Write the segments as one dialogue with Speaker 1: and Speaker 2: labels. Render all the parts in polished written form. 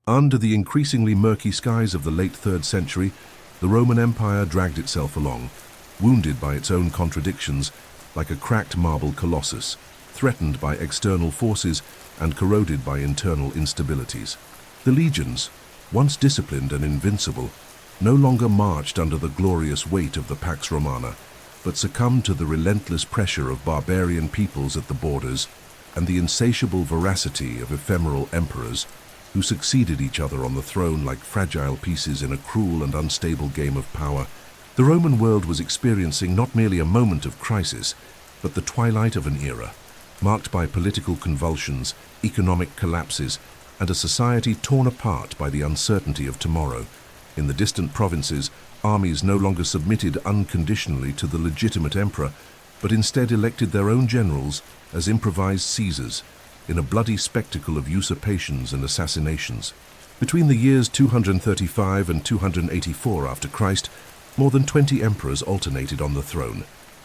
Speaker 1: Under the increasingly murky skies of the late 3rd century, the Roman Empire dragged itself along, wounded by its own contradictions, like a cracked marble colossus, threatened by external forces and corroded by internal instabilities. The legions, once disciplined and invincible, no longer marched under the glorious weight of the Pax Romana, but succumbed to the relentless pressure of barbarian peoples at the borders and the insatiable voracity of ephemeral emperors who succeeded each other on the throne like fragile pieces in a cruel and unstable game of power. The Roman world was experiencing not merely a moment of crisis, but the twilight of an era, marked by political convulsions, economic collapses, and a society torn apart by the uncertainty of tomorrow. In the distant provinces, armies no longer submitted unconditionally to the legitimate emperor, but instead elected their own generals as improvised Caesars, in a bloody spectacle of usurpations and assassinations. Between the years 235 and 284 after Christ, more than 20 emperors alternated on the throne,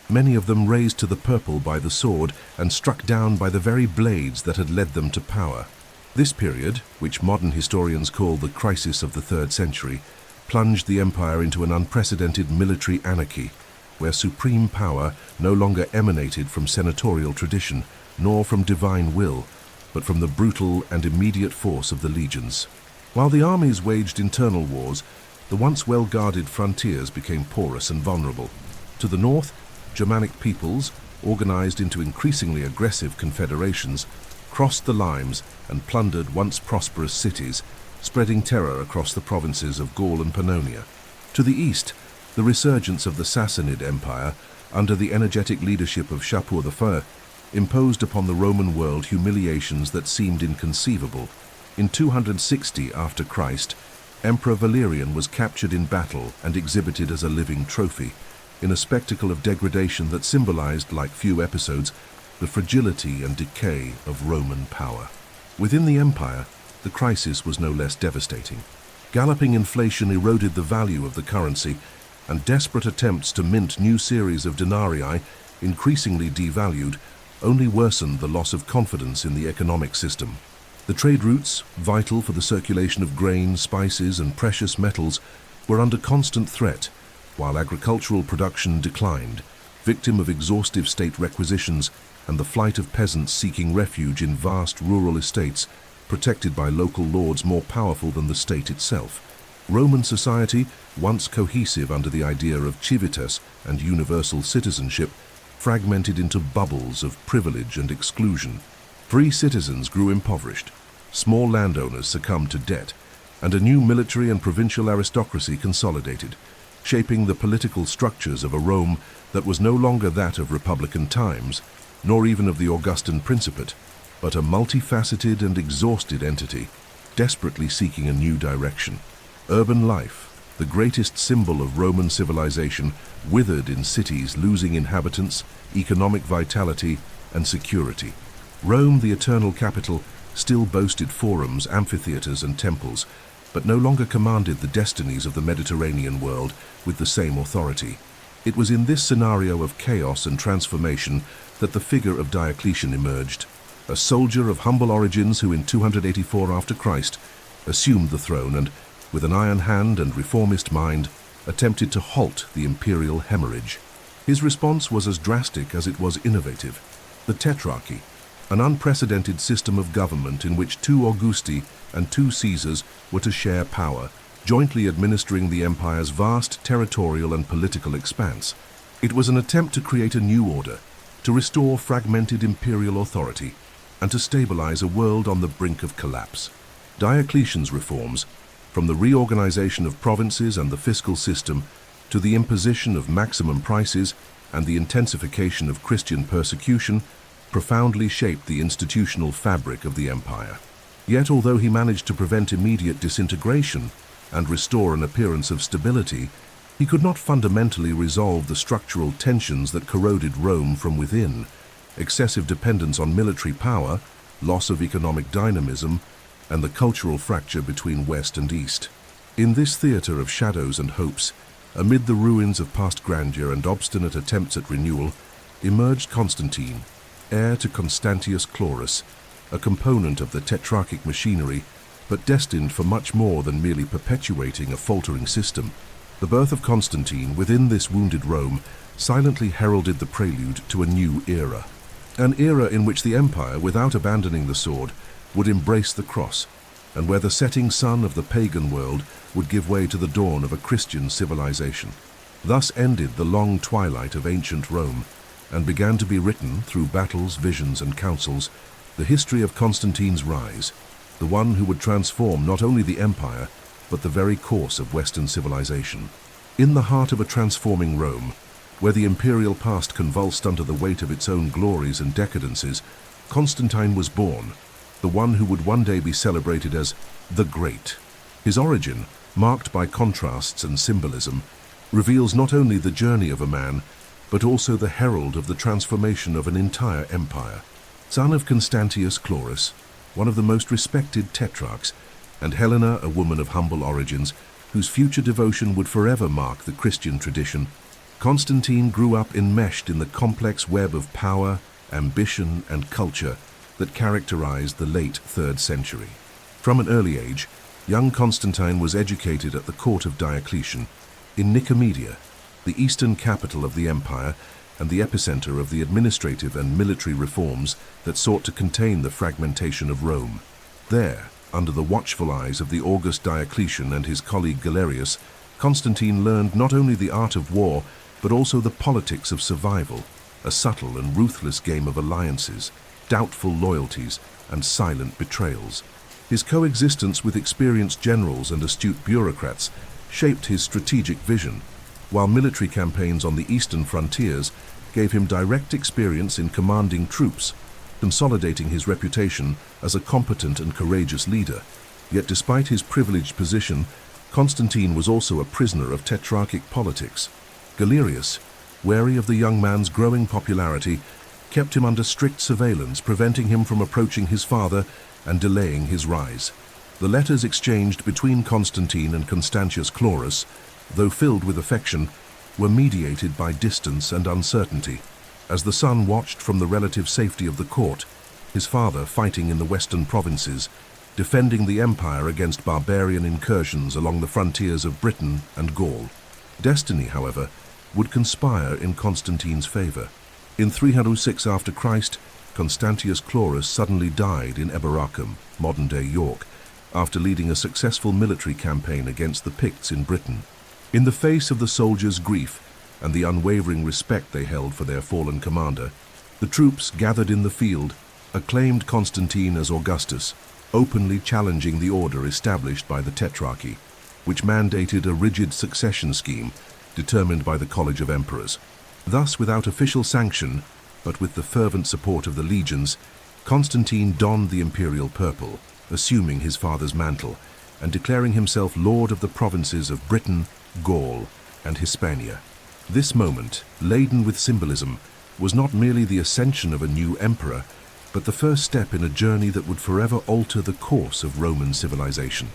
Speaker 1: many of them razed to the purple by the sword and struck down by the very blades that had led them to power. This period, which modern historians call the crisis of the 3rd century, plunged the empire into an unprecedented military anarchy, where supreme power no longer emanated from senatorial tradition, nor from divine will, but from the brutal and immediate force of the legions. While the armies waged internal wars, the once well-guarded frontiers became porous and vulnerable. To the north, Germanic peoples, organized into increasingly aggressive confederations, crossed the limes and plundered once prosperous cities, spreading terror across the provinces of Gaul and Pannonia. To the east, the resurgence of the Sassanid Empire, under the energetic leadership of Shapur I, imposed upon the Roman world humiliations that seemed inconceivable. In 260 after Christ, Emperor Valerian was captured in battle and exhibited as a living trophy, in a spectacle of degradation that symbolized, like few episodes, the fragility and decay of Roman power. Within the empire, the crisis was no less devastating. Galloping inflation eroded the value of the currency, and desperate attempts to mint new series of denarii, increasingly devalued, only worsened the loss of confidence in the economic system. The trade routes, vital for the circulation of grain, spices, and precious metals, were under constant threat, while agricultural production declined, victim of exhaustive state requisitions and the flight of peasants seeking refuge in vast rural estates, protected by local lords more powerful than the state itself. Roman society, once cohesive under the idea of civitas and universal citizenship, fragmented into bubbles of privilege and exclusion. Free citizens grew impoverished, small landowners succumbed to debt, and a new military and provincial aristocracy consolidated, shaping the political structures of a Rome that was no longer that of republican times, nor even of the Augustan Principate, but a multifaceted and exhausted entity, desperately seeking a new direction. Urban life, the greatest symbol of Roman civilization, withered in cities losing inhabitants, economic vitality, and security. Rome, the eternal capital, still boasted forums, amphitheaters, and temples, but no longer commanded the destinies of the Mediterranean world with the same authority. It was in this scenario of chaos and transformation that the figure of Diocletian emerged, a soldier of humble origins who in 284 after Christ assumed the throne and, with an iron hand and reformist mind, attempted to halt the imperial hemorrhage. His response was as drastic as it was innovative. The Tetrarchy, an unprecedented system of government in which 2 Augusti and 2 Caesars were to share power, jointly administering the empire's vast territorial and political expanse. It was an attempt to create a new order, to restore fragmented imperial authority, and to stabilize a world on the brink of collapse. Diocletian's reforms, from the reorganization of provinces and the fiscal system to the imposition of maximum prices and the intensification of Christian persecution, profoundly shaped the institutional fabric of the empire. Yet, although he managed to prevent immediate disintegration and restore an appearance of stability, he could not fundamentally resolve the structural tensions that corroded Rome from within: excessive dependence on military power, loss of economic dynamism, and the cultural fracture between West and East. In this theater of shadows and hopes, amid the ruins of past grandeur and obstinate attempts at renewal, emerged Constantine, heir to Constantius Chlorus, a component of the tetrarchic machinery, but destined for much more than merely perpetuating a faltering system. The birth of Constantine within this wounded Rome silently heralded the prelude to a new era. An era in which the empire, without abandoning the sword, would embrace the cross, and where the setting sun of the pagan world would give way to the dawn of a Christian civilization. Thus ended the long twilight of ancient Rome, and began to be written, through battles, visions, and councils, the history of Constantine's rise, the one who would transform not only the empire, but the very course of Western civilization. In the heart of a transforming Rome, where the imperial past convulsed under the weight of its own glories and decadences, Constantine was born, the one who would one day be celebrated as the Great. His origin, marked by contrasts and symbolism, reveals not only the journey of a man, but also the herald of the transformation of an entire empire. Son of Constantius Chlorus, one of the most respected tetrarchs, and Helena, a woman of humble origins, whose future devotion would forever mark the Christian tradition, Constantine grew up enmeshed in the complex web of power, ambition, and culture that characterized the late 3rd century. From an early age, young Constantine was educated at the court of Diocletian, in Nicomedia, the eastern capital of the empire and the epicenter of the administrative and military reforms that sought to contain the fragmentation of Rome. There, under the watchful eyes of the august Diocletian and his colleague Galerius, Constantine learned not only the art of war, but also the politics of survival, a subtle and ruthless game of alliances, doubtful loyalties, and silent betrayals. His coexistence with experienced generals and astute bureaucrats shaped his strategic vision, while military campaigns on the eastern frontiers gave him direct experience in commanding troops, consolidating his reputation as a competent and courageous leader. Yet despite his privileged position, Constantine was also a prisoner of tetrarchic politics. Galerius, wary of the young man's growing popularity, kept him under strict surveillance, preventing him from approaching his father and delaying his rise. The letters exchanged between Constantine and Constantius Chlorus, though filled with affection, were mediated by distance and uncertainty, as the son watched from the relative safety of the court, his father fighting in the western provinces, defending the empire against barbarian incursions along the frontiers of Britain and Gaul. Destiny, however, would conspire in Constantine's favor. In 306 after Christ, Constantius Chlorus suddenly died in Eboracum, modern-day York, after leading a successful military campaign against the Picts in Britain. In the face of the soldiers' grief and the unwavering respect they held for their fallen commander, the troops gathered in the field acclaimed Constantine as Augustus, openly challenging the order established by the Tetrarchy, which mandated a rigid succession scheme determined by the College of Emperors. Thus, without official sanction, but with the fervent support of the legions, Constantine donned the imperial purple, assuming his father's mantle, and declaring himself lord of the provinces of Britain, Gaul, and Hispania. This moment, laden with symbolism, was not merely the ascension of a new emperor, but the first step in a journey that would forever alter the course of Roman civilization.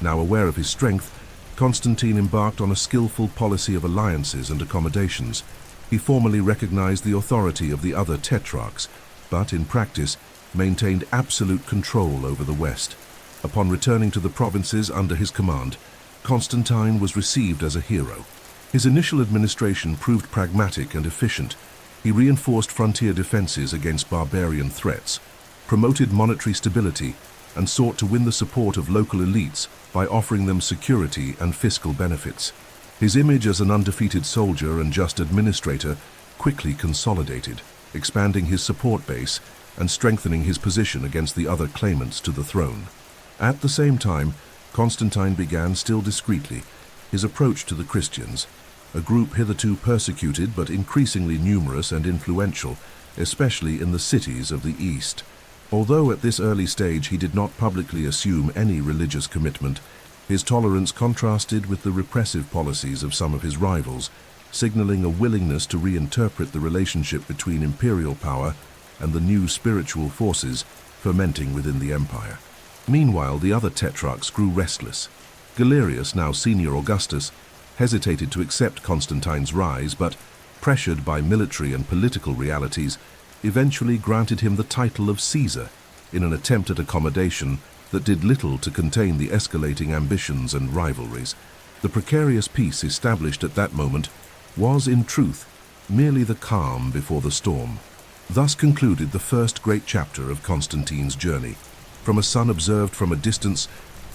Speaker 1: Now aware of his strength, Constantine embarked on a skillful policy of alliances and accommodations. He formally recognized the authority of the other tetrarchs, but in practice maintained absolute control over the West. Upon returning to the provinces under his command, Constantine was received as a hero. His initial administration proved pragmatic and efficient. He reinforced frontier defenses against barbarian threats, promoted monetary stability, and sought to win the support of local elites by offering them security and fiscal benefits. His image as an undefeated soldier and just administrator quickly consolidated, expanding his support base and strengthening his position against the other claimants to the throne. At the same time, Constantine began, still discreetly, his approach to the Christians, a group hitherto persecuted but increasingly numerous and influential, especially in the cities of the East. Although at this early stage he did not publicly assume any religious commitment, his tolerance contrasted with the repressive policies of some of his rivals, signaling a willingness to reinterpret the relationship between imperial power and the new spiritual forces fermenting within the empire. Meanwhile, the other tetrarchs grew restless. Galerius, now senior Augustus, hesitated to accept Constantine's rise, but, pressured by military and political realities, eventually granted him the title of Caesar in an attempt at accommodation that did little to contain the escalating ambitions and rivalries. The precarious peace established at that moment was, in truth, merely the calm before the storm. Thus concluded the first great chapter of Constantine's journey, from a son observed from a distance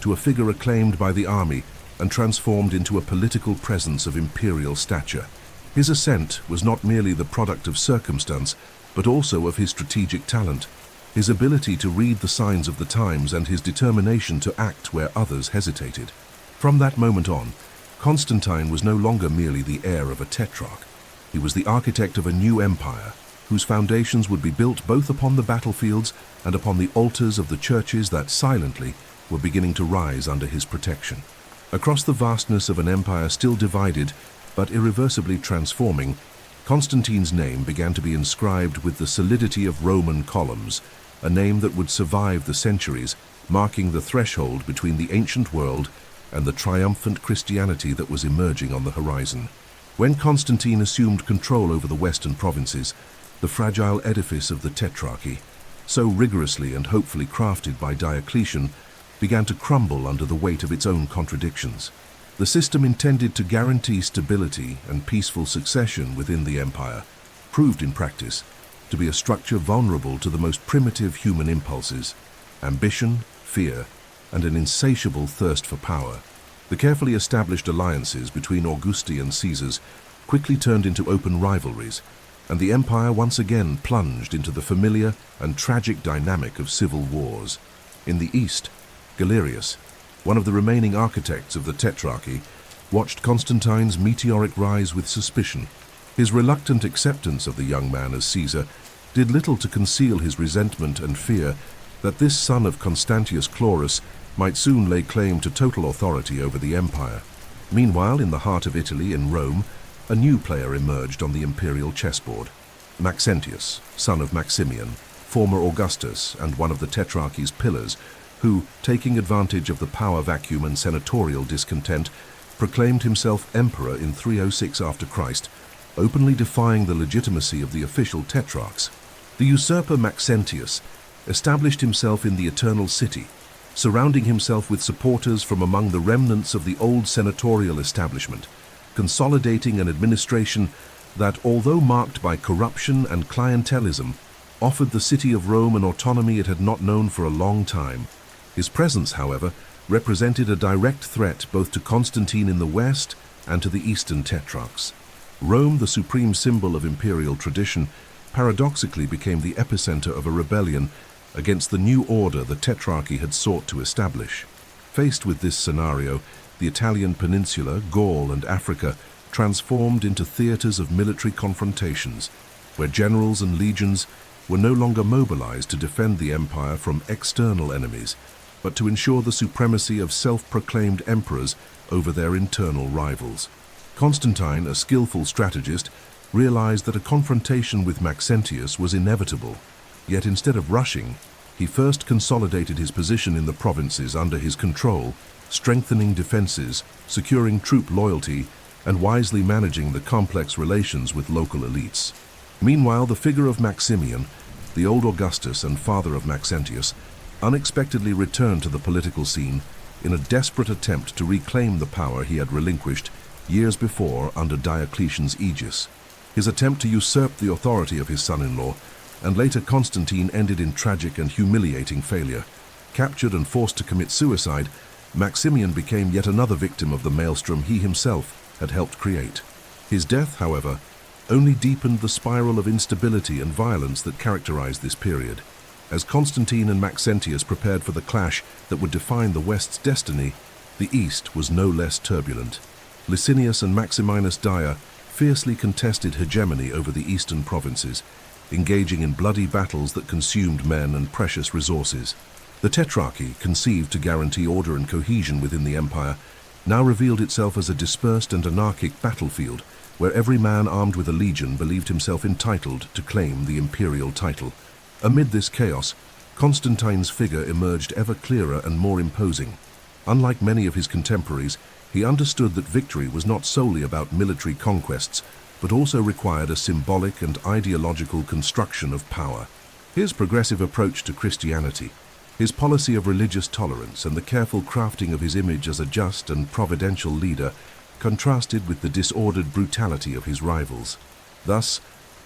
Speaker 1: to a figure acclaimed by the army and transformed into a political presence of imperial stature. His ascent was not merely the product of circumstance, but also of his strategic talent, his ability to read the signs of the times and his determination to act where others hesitated. From that moment on, Constantine was no longer merely the heir of a tetrarch. He was the architect of a new empire, whose foundations would be built both upon the battlefields and upon the altars of the churches that silently were beginning to rise under his protection. Across the vastness of an empire still divided, but irreversibly transforming, Constantine's name began to be inscribed with the solidity of Roman columns, a name that would survive the centuries, marking the threshold between the ancient world and the triumphant Christianity that was emerging on the horizon. When Constantine assumed control over the western provinces, the fragile edifice of the Tetrarchy, so rigorously and hopefully crafted by Diocletian, began to crumble under the weight of its own contradictions. The system intended to guarantee stability and peaceful succession within the empire proved in practice to be a structure vulnerable to the most primitive human impulses: ambition, fear, and an insatiable thirst for power. The carefully established alliances between Augusti and Caesars quickly turned into open rivalries, and the empire once again plunged into the familiar and tragic dynamic of civil wars. In the east, Galerius, one of the remaining architects of the Tetrarchy, watched Constantine's meteoric rise with suspicion. His reluctant acceptance of the young man as Caesar did little to conceal his resentment and fear that this son of Constantius Chlorus might soon lay claim to total authority over the empire. Meanwhile, in the heart of Italy, in Rome, a new player emerged on the imperial chessboard: Maxentius, son of Maximian, former Augustus and one of the Tetrarchy's pillars, who, taking advantage of the power vacuum and senatorial discontent, proclaimed himself emperor in 306 after Christ, openly defying the legitimacy of the official tetrarchs. The usurper Maxentius established himself in the Eternal City, surrounding himself with supporters from among the remnants of the old senatorial establishment, consolidating an administration that, although marked by corruption and clientelism, offered the city of Rome an autonomy it had not known for a long time. His presence, however, represented a direct threat both to Constantine in the west and to the eastern tetrarchs. Rome, the supreme symbol of imperial tradition, paradoxically became the epicenter of a rebellion against the new order the Tetrarchy had sought to establish. Faced with this scenario, the Italian peninsula, Gaul, and Africa transformed into theaters of military confrontations, where generals and legions were no longer mobilized to defend the empire from external enemies, but to ensure the supremacy of self-proclaimed emperors over their internal rivals. Constantine, a skillful strategist, realized that a confrontation with Maxentius was inevitable. Yet instead of rushing, he first consolidated his position in the provinces under his control, strengthening defenses, securing troop loyalty, and wisely managing the complex relations with local elites. Meanwhile, the figure of Maximian, the old Augustus and father of Maxentius, unexpectedly returned to the political scene in a desperate attempt to reclaim the power he had relinquished years before under Diocletian's aegis. His attempt to usurp the authority of his son-in-law and later Constantine ended in tragic and humiliating failure. Captured and forced to commit suicide, Maximian became yet another victim of the maelstrom he himself had helped create. His death, however, only deepened the spiral of instability and violence that characterized this period. As Constantine and Maxentius prepared for the clash that would define the West's destiny, the East was no less turbulent. Licinius and Maximinus Dia fiercely contested hegemony over the eastern provinces, engaging in bloody battles that consumed men and precious resources. The Tetrarchy, conceived to guarantee order and cohesion within the empire, now revealed itself as a dispersed and anarchic battlefield, where every man armed with a legion believed himself entitled to claim the imperial title. Amid this chaos, Constantine's figure emerged ever clearer and more imposing. Unlike many of his contemporaries, he understood that victory was not solely about military conquests, but also required a symbolic and ideological construction of power. His progressive approach to Christianity, His policy of religious tolerance and the careful crafting of his image as a just and providential leader contrasted with the disordered brutality of his rivals. Thus,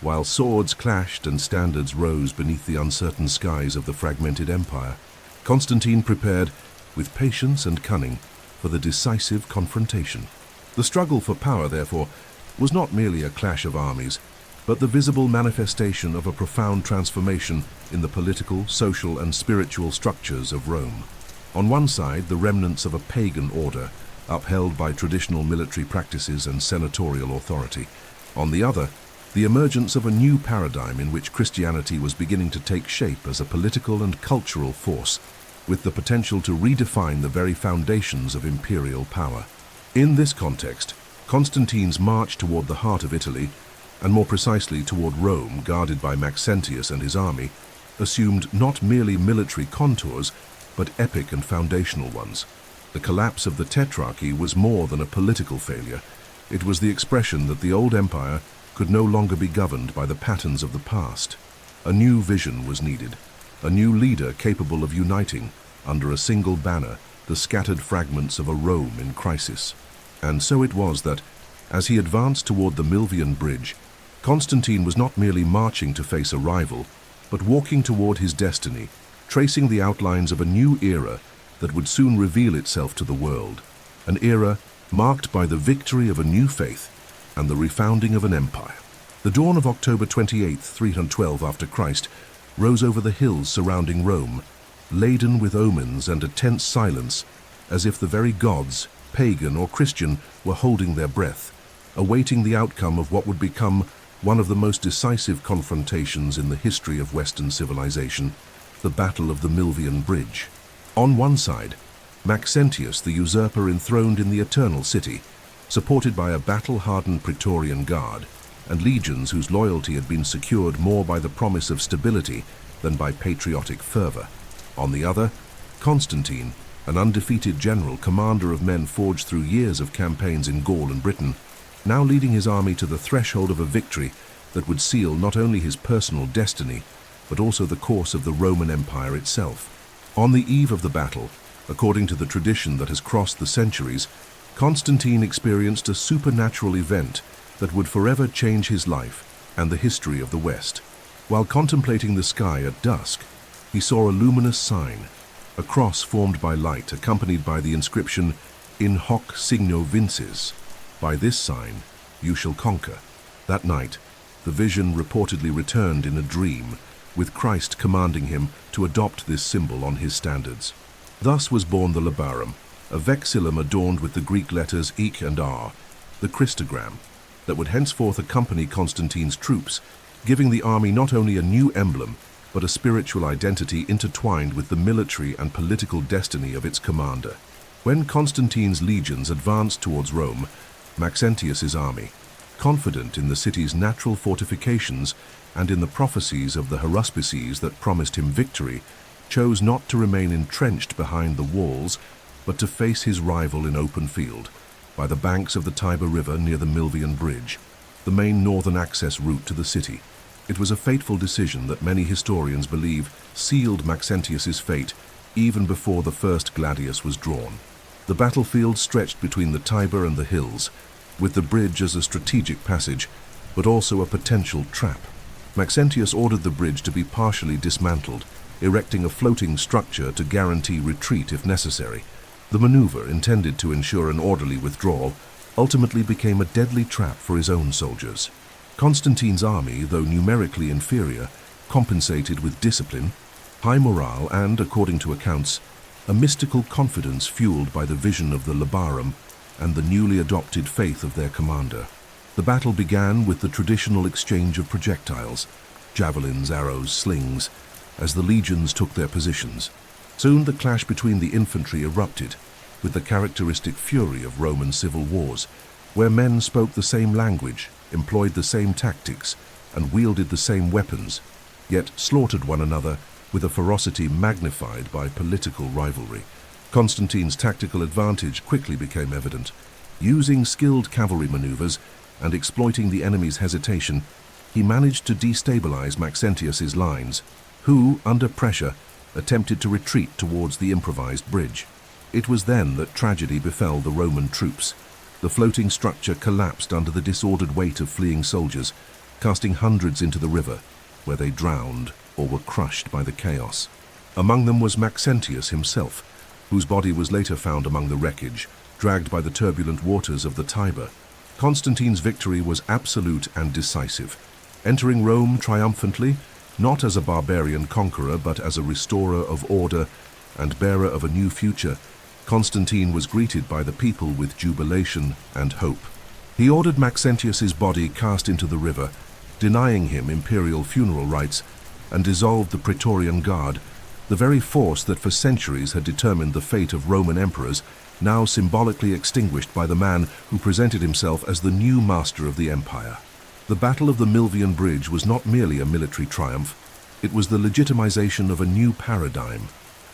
Speaker 1: while swords clashed and standards rose beneath the uncertain skies of the fragmented empire, Constantine prepared, with patience and cunning, for the decisive confrontation. The struggle for power, therefore, was not merely a clash of armies, but the visible manifestation of a profound transformation in the political, social, and spiritual structures of Rome. On one side, the remnants of a pagan order, upheld by traditional military practices and senatorial authority. On the other, the emergence of a new paradigm in which Christianity was beginning to take shape as a political and cultural force, with the potential to redefine the very foundations of imperial power. In this context, Constantine's march toward the heart of Italy, and more precisely toward Rome, guarded by Maxentius and his army, assumed not merely military contours, but epic and foundational ones. The collapse of the Tetrarchy was more than a political failure. It was the expression that the old empire could no longer be governed by the patterns of the past. A new vision was needed, a new leader capable of uniting, under a single banner, the scattered fragments of a Rome in crisis. And so it was that, as he advanced toward the Milvian Bridge, Constantine was not merely marching to face a rival, but walking toward his destiny, tracing the outlines of a new era that would soon reveal itself to the world, an era marked by the victory of a new faith and the refounding of an empire. The dawn of October 28, 312 after Christ, rose over the hills surrounding Rome, laden with omens and a tense silence, as if the very gods, pagan or Christian, were holding their breath, awaiting the outcome of what would become one of the most decisive confrontations in the history of Western civilization, the Battle of the Milvian Bridge. On one side, Maxentius, the usurper enthroned in the Eternal City, supported by a battle-hardened Praetorian Guard and legions whose loyalty had been secured more by the promise of stability than by patriotic fervor. On the other, Constantine, an undefeated general, commander of men forged through years of campaigns in Gaul and Britain, now leading his army to the threshold of a victory that would seal not only his personal destiny, but also the course of the Roman Empire itself. On the eve of the battle, according to the tradition that has crossed the centuries, Constantine experienced a supernatural event that would forever change his life and the history of the West. While contemplating the sky at dusk, he saw a luminous sign, a cross formed by light accompanied by the inscription, "In hoc signo vinces." By this sign, you shall conquer. That night, the vision reportedly returned in a dream, with Christ commanding him to adopt this symbol on his standards. Thus was born the labarum, a vexillum adorned with the Greek letters Ik and R, the Christogram, that would henceforth accompany Constantine's troops, giving the army not only a new emblem, but a spiritual identity intertwined with the military and political destiny of its commander. When Constantine's legions advanced towards Rome, Maxentius's army, confident in the city's natural fortifications and in the prophecies of the haruspices that promised him victory, chose not to remain entrenched behind the walls, but to face his rival in open field, by the banks of the Tiber River near the Milvian Bridge, the main northern access route to the city. It was a fateful decision that many historians believe sealed Maxentius's fate even before the first gladius was drawn. The battlefield stretched between the Tiber and the hills, with the bridge as a strategic passage, but also a potential trap. Maxentius ordered the bridge to be partially dismantled, erecting a floating structure to guarantee retreat if necessary. The maneuver, intended to ensure an orderly withdrawal, ultimately became a deadly trap for his own soldiers. Constantine's army, though numerically inferior, compensated with discipline, high morale and, according to accounts, a mystical confidence fueled by the vision of the labarum and the newly adopted faith of their commander. The battle began with the traditional exchange of projectiles, javelins, arrows, slings, as the legions took their positions. Soon the clash between the infantry erupted, with the characteristic fury of Roman civil wars, where men spoke the same language, employed the same tactics, and wielded the same weapons, yet slaughtered one another with a ferocity magnified by political rivalry. Constantine's tactical advantage quickly became evident. Using skilled cavalry maneuvers and exploiting the enemy's hesitation, he managed to destabilize Maxentius's lines, who, under pressure, attempted to retreat towards the improvised bridge. It was then that tragedy befell the Roman troops. The floating structure collapsed under the disordered weight of fleeing soldiers, casting hundreds into the river, where they drowned or were crushed by the chaos. Among them was Maxentius himself, whose body was later found among the wreckage, dragged by the turbulent waters of the Tiber. Constantine's victory was absolute and decisive. Entering Rome triumphantly, not as a barbarian conqueror but as a restorer of order and bearer of a new future, Constantine was greeted by the people with jubilation and hope. He ordered Maxentius's body cast into the river, denying him imperial funeral rites, and dissolved the Praetorian Guard, the very force that for centuries had determined the fate of Roman emperors, now symbolically extinguished by the man who presented himself as the new master of the empire. The Battle of the Milvian Bridge was not merely a military triumph, it was the legitimization of a new paradigm.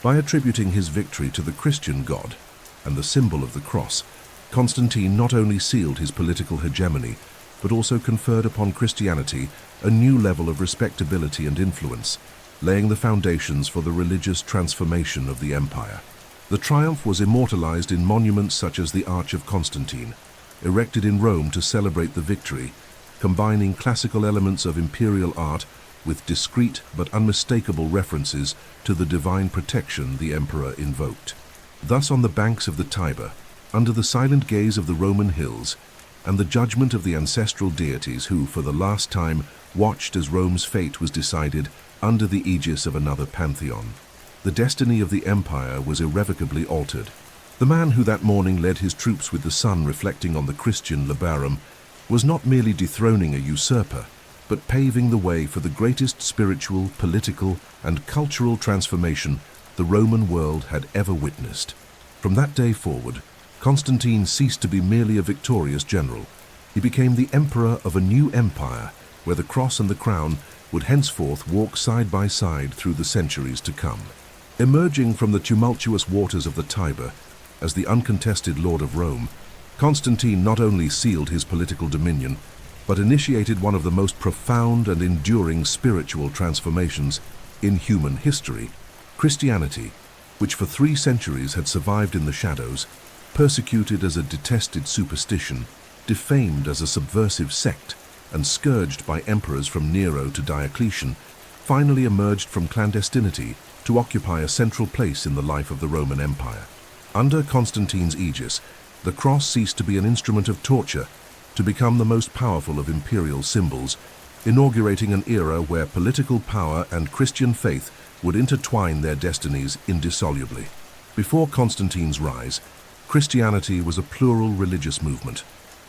Speaker 1: By attributing his victory to the Christian God and the symbol of the cross, Constantine not only sealed his political hegemony, but also conferred upon Christianity a new level of respectability and influence, laying the foundations for the religious transformation of the empire. The triumph was immortalized in monuments such as the Arch of Constantine, erected in Rome to celebrate the victory, combining classical elements of imperial art with discreet but unmistakable references to the divine protection the emperor invoked. Thus, on the banks of the Tiber, under the silent gaze of the Roman hills, and the judgment of the ancestral deities who, for the last time, watched as Rome's fate was decided under the aegis of another pantheon, the destiny of the empire was irrevocably altered. The man who that morning led his troops with the sun reflecting on the Christian labarum was not merely dethroning a usurper, but paving the way for the greatest spiritual, political, and cultural transformation the Roman world had ever witnessed. From that day forward, Constantine ceased to be merely a victorious general. He became the emperor of a new empire, where the cross and the crown would henceforth walk side by side through the centuries to come. Emerging from the tumultuous waters of the Tiber as the uncontested Lord of Rome, Constantine not only sealed his political dominion, but initiated one of the most profound and enduring spiritual transformations in human history. Christianity, which for 3 centuries had survived in the shadows, persecuted as a detested superstition, defamed as a subversive sect, and scourged by emperors from Nero to Diocletian, finally emerged from clandestinity to occupy a central place in the life of the Roman Empire. Under Constantine's aegis, the cross ceased to be an instrument of torture to become the most powerful of imperial symbols, inaugurating an era where political power and Christian faith would intertwine their destinies indissolubly. Before Constantine's rise, Christianity was a plural religious movement,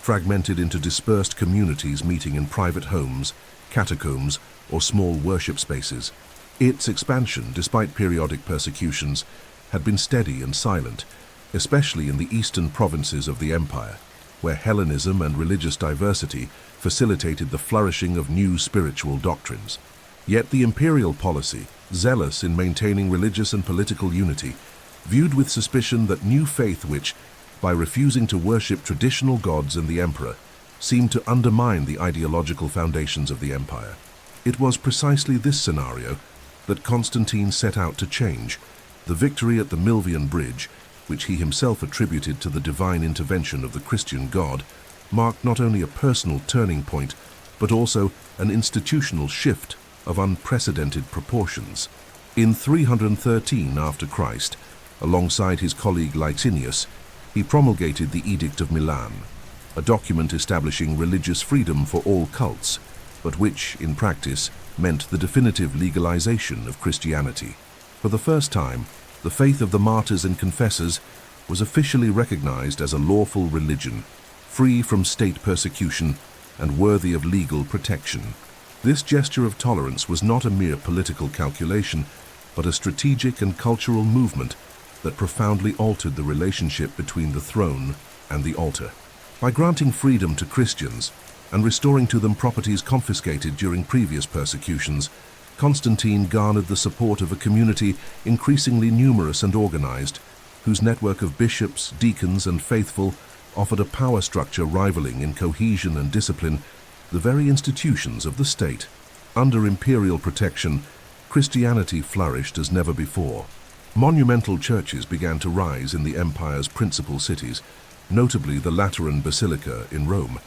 Speaker 1: fragmented into dispersed communities meeting in private homes, catacombs, or small worship spaces. Its expansion, despite periodic persecutions, had been steady and silent, especially in the eastern provinces of the empire, where Hellenism and religious diversity facilitated the flourishing of new spiritual doctrines. Yet the imperial policy, zealous in maintaining religious and political unity, viewed with suspicion that new faith which, by refusing to worship traditional gods and the emperor, seemed to undermine the ideological foundations of the empire. It was precisely this scenario that Constantine set out to change. The victory at the Milvian Bridge, which he himself attributed to the divine intervention of the Christian God, marked not only a personal turning point, but also an institutional shift of unprecedented proportions. In 313 after Christ, alongside his colleague Licinius, he promulgated the Edict of Milan, a document establishing religious freedom for all cults, but which, in practice, meant the definitive legalization of Christianity. For the first time, the faith of the martyrs and confessors was officially recognized as a lawful religion, free from state persecution and worthy of legal protection. This gesture of tolerance was not a mere political calculation, but a strategic and cultural movement that profoundly altered the relationship between the throne and the altar. By granting freedom to Christians and restoring to them properties confiscated during previous persecutions, Constantine garnered the support of a community increasingly numerous and organized, whose network of bishops, deacons, and faithful offered a power structure rivaling in cohesion and discipline the very institutions of the state. Under imperial protection, Christianity flourished as never before. Monumental churches began to rise in the empire's principal cities, notably the Lateran Basilica in Rome,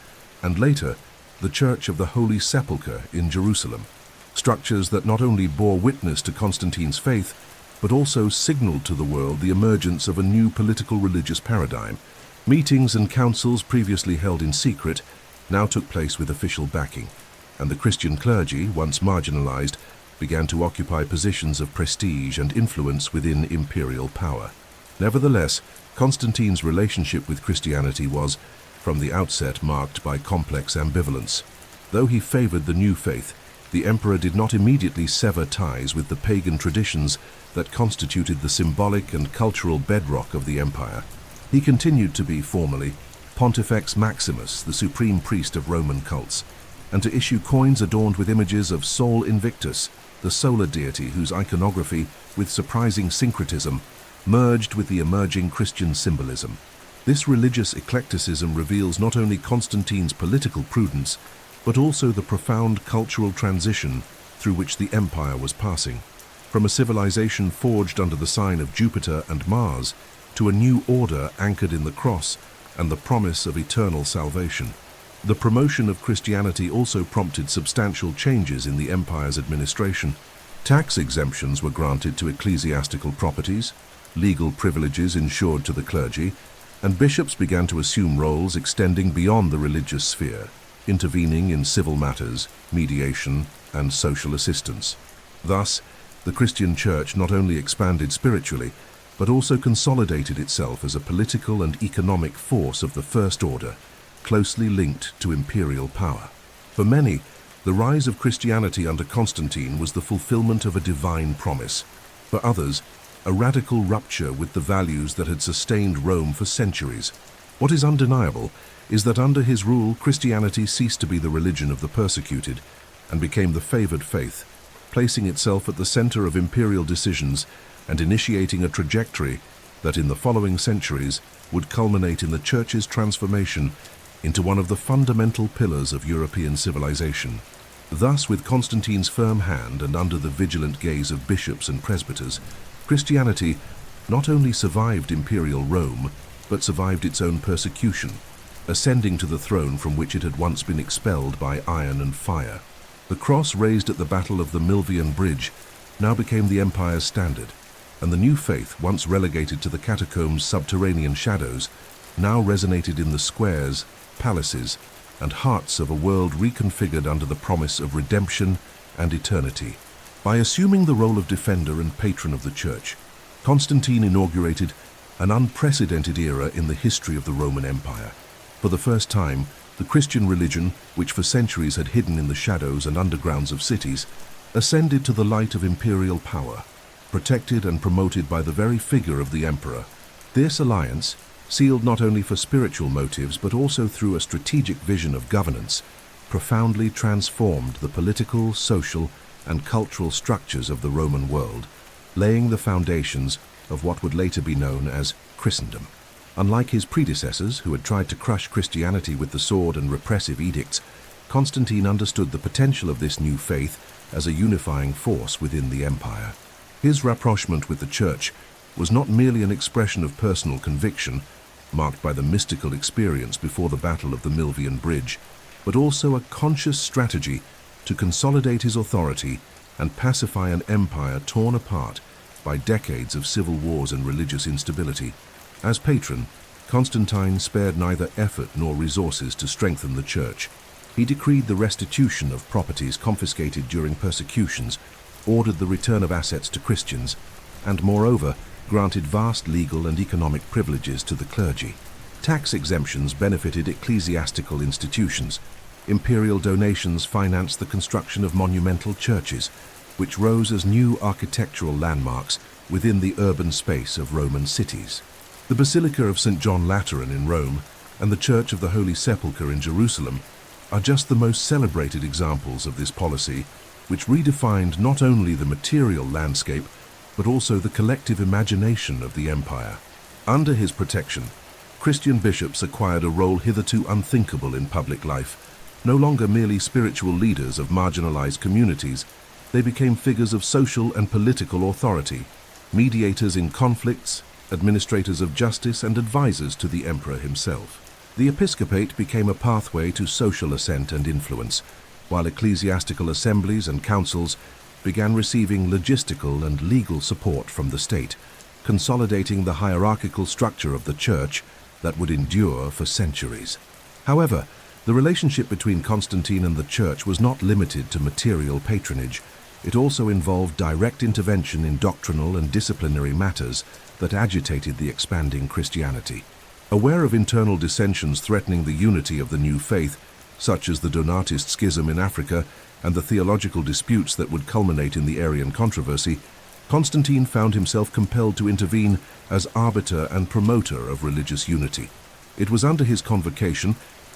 Speaker 1: and later the Church of the Holy Sepulchre in Jerusalem. Structures that not only bore witness to Constantine's faith, but also signaled to the world the emergence of a new political religious paradigm. Meetings and councils previously held in secret now took place with official backing, and the Christian clergy, once marginalized, began to occupy positions of prestige and influence within imperial power. Nevertheless, Constantine's relationship with Christianity was, from the outset, marked by complex ambivalence. Though he favored the new faith, the emperor did not immediately sever ties with the pagan traditions that constituted the symbolic and cultural bedrock of the empire. He continued to be formally Pontifex Maximus, the supreme priest of Roman cults, and to issue coins adorned with images of Sol Invictus, the solar deity whose iconography, with surprising syncretism, merged with the emerging Christian symbolism. This religious eclecticism reveals not only Constantine's political prudence, but also the profound cultural transition through which the empire was passing. From a civilization forged under the sign of Jupiter and Mars, to a new order anchored in the cross and the promise of eternal salvation. The promotion of Christianity also prompted substantial changes in the empire's administration. Tax exemptions were granted to ecclesiastical properties, legal privileges ensured to the clergy, and bishops began to assume roles extending beyond the religious sphere, intervening in civil matters, mediation, and social assistance. Thus, the Christian Church not only expanded spiritually, but also consolidated itself as a political and economic force of the first order, closely linked to imperial power. For many, the rise of Christianity under Constantine was the fulfillment of a divine promise. For others, a radical rupture with the values that had sustained Rome for centuries. What is undeniable is that under his rule, Christianity ceased to be the religion of the persecuted and became the favored faith, placing itself at the center of imperial decisions and initiating a trajectory that in the following centuries would culminate in the Church's transformation into one of the fundamental pillars of European civilization. Thus, with Constantine's firm hand and under the vigilant gaze of bishops and presbyters, Christianity not only survived imperial Rome, but survived its own persecution, ascending to the throne from which it had once been expelled by iron and fire. The cross raised at the Battle of the Milvian Bridge now became the empire's standard, and the new faith, once relegated to the catacombs' subterranean shadows, now resonated in the squares, palaces, and hearts of a world reconfigured under the promise of redemption and eternity. By assuming the role of defender and patron of the Church, Constantine inaugurated an unprecedented era in the history of the Roman Empire. For the first time, the Christian religion, which for centuries had hidden in the shadows and undergrounds of cities, ascended to the light of imperial power, protected and promoted by the very figure of the emperor. This alliance, sealed not only for spiritual motives but also through a strategic vision of governance, profoundly transformed the political, social, and cultural structures of the Roman world, laying the foundations of what would later be known as Christendom. Unlike his predecessors, who had tried to crush Christianity with the sword and repressive edicts, Constantine understood the potential of this new faith as a unifying force within the empire. His rapprochement with the Church was not merely an expression of personal conviction, marked by the mystical experience before the Battle of the Milvian Bridge, but also a conscious strategy to consolidate his authority and pacify an empire torn apart by decades of civil wars and religious instability. As patron, Constantine spared neither effort nor resources to strengthen the Church. He decreed the restitution of properties confiscated during persecutions, ordered the return of assets to Christians, and moreover, granted vast legal and economic privileges to the clergy. Tax exemptions benefited ecclesiastical institutions. Imperial donations financed the construction of monumental churches, which rose as new architectural landmarks within the urban space of Roman cities. The Basilica of St. John Lateran in Rome and the Church of the Holy Sepulchre in Jerusalem are just the most celebrated examples of this policy, which redefined not only the material landscape, but also the collective imagination of the empire. Under his protection, Christian bishops acquired a role hitherto unthinkable in public life, no longer merely spiritual leaders of marginalized communities, they became figures of social and political authority, mediators in conflicts, administrators of justice, and advisors to the emperor himself. The episcopate became a pathway to social ascent and influence, while ecclesiastical assemblies and councils began receiving logistical and legal support from the state, consolidating the hierarchical structure of the church that would endure for centuries. However, the relationship between Constantine and the church was not limited to material patronage. It also involved direct intervention in doctrinal and disciplinary matters that agitated the expanding Christianity. Aware of internal dissensions threatening the unity of the new faith, such as the Donatist schism in Africa and the theological disputes that would culminate in the Arian controversy, Constantine found himself compelled to intervene as arbiter and promoter of religious unity. It was under his convocation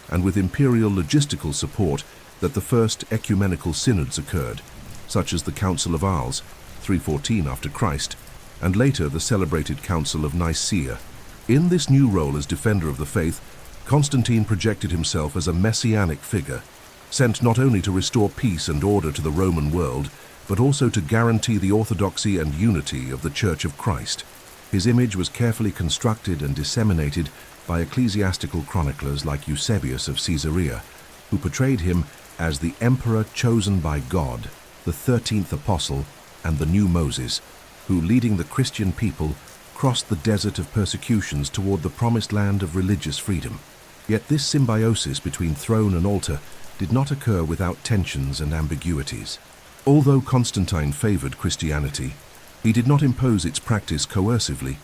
Speaker 1: and with imperial logistical support that the first ecumenical synods occurred, such as the Council of Arles, 314 after Christ, and later the celebrated Council of Nicaea. In this new role as defender of the faith, Constantine projected himself as a messianic figure, sent not only to restore peace and order to the Roman world, but also to guarantee the orthodoxy and unity of the Church of Christ. His image was carefully constructed and disseminated by ecclesiastical chroniclers like Eusebius of Caesarea, who portrayed him as the emperor chosen by God, the 13th apostle, and the new Moses, who, leading the Christian people, crossed the desert of persecutions toward the promised land of religious freedom. Yet this symbiosis between throne and altar did not occur without tensions and ambiguities. Although Constantine favored Christianity, he did not impose its practice coercively,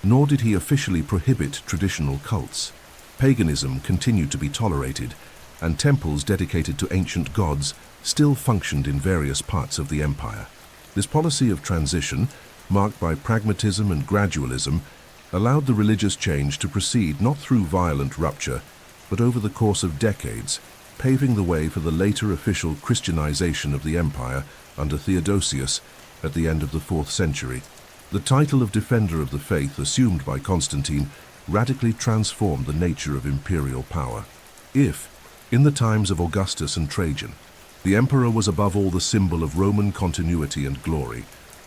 Speaker 1: nor did he officially prohibit traditional cults. Paganism continued to be tolerated, and temples dedicated to ancient gods still functioned in various parts of the empire. This policy of transition, marked by pragmatism and gradualism, allowed the religious change to proceed not through violent rupture, but over the course of decades, paving the way for the later official Christianization of the empire under Theodosius at the end of the 4th century. The title of Defender of the Faith assumed by Constantine radically transformed the nature of imperial power. If, in the times of Augustus and Trajan, the emperor was above all the symbol of Roman continuity and glory,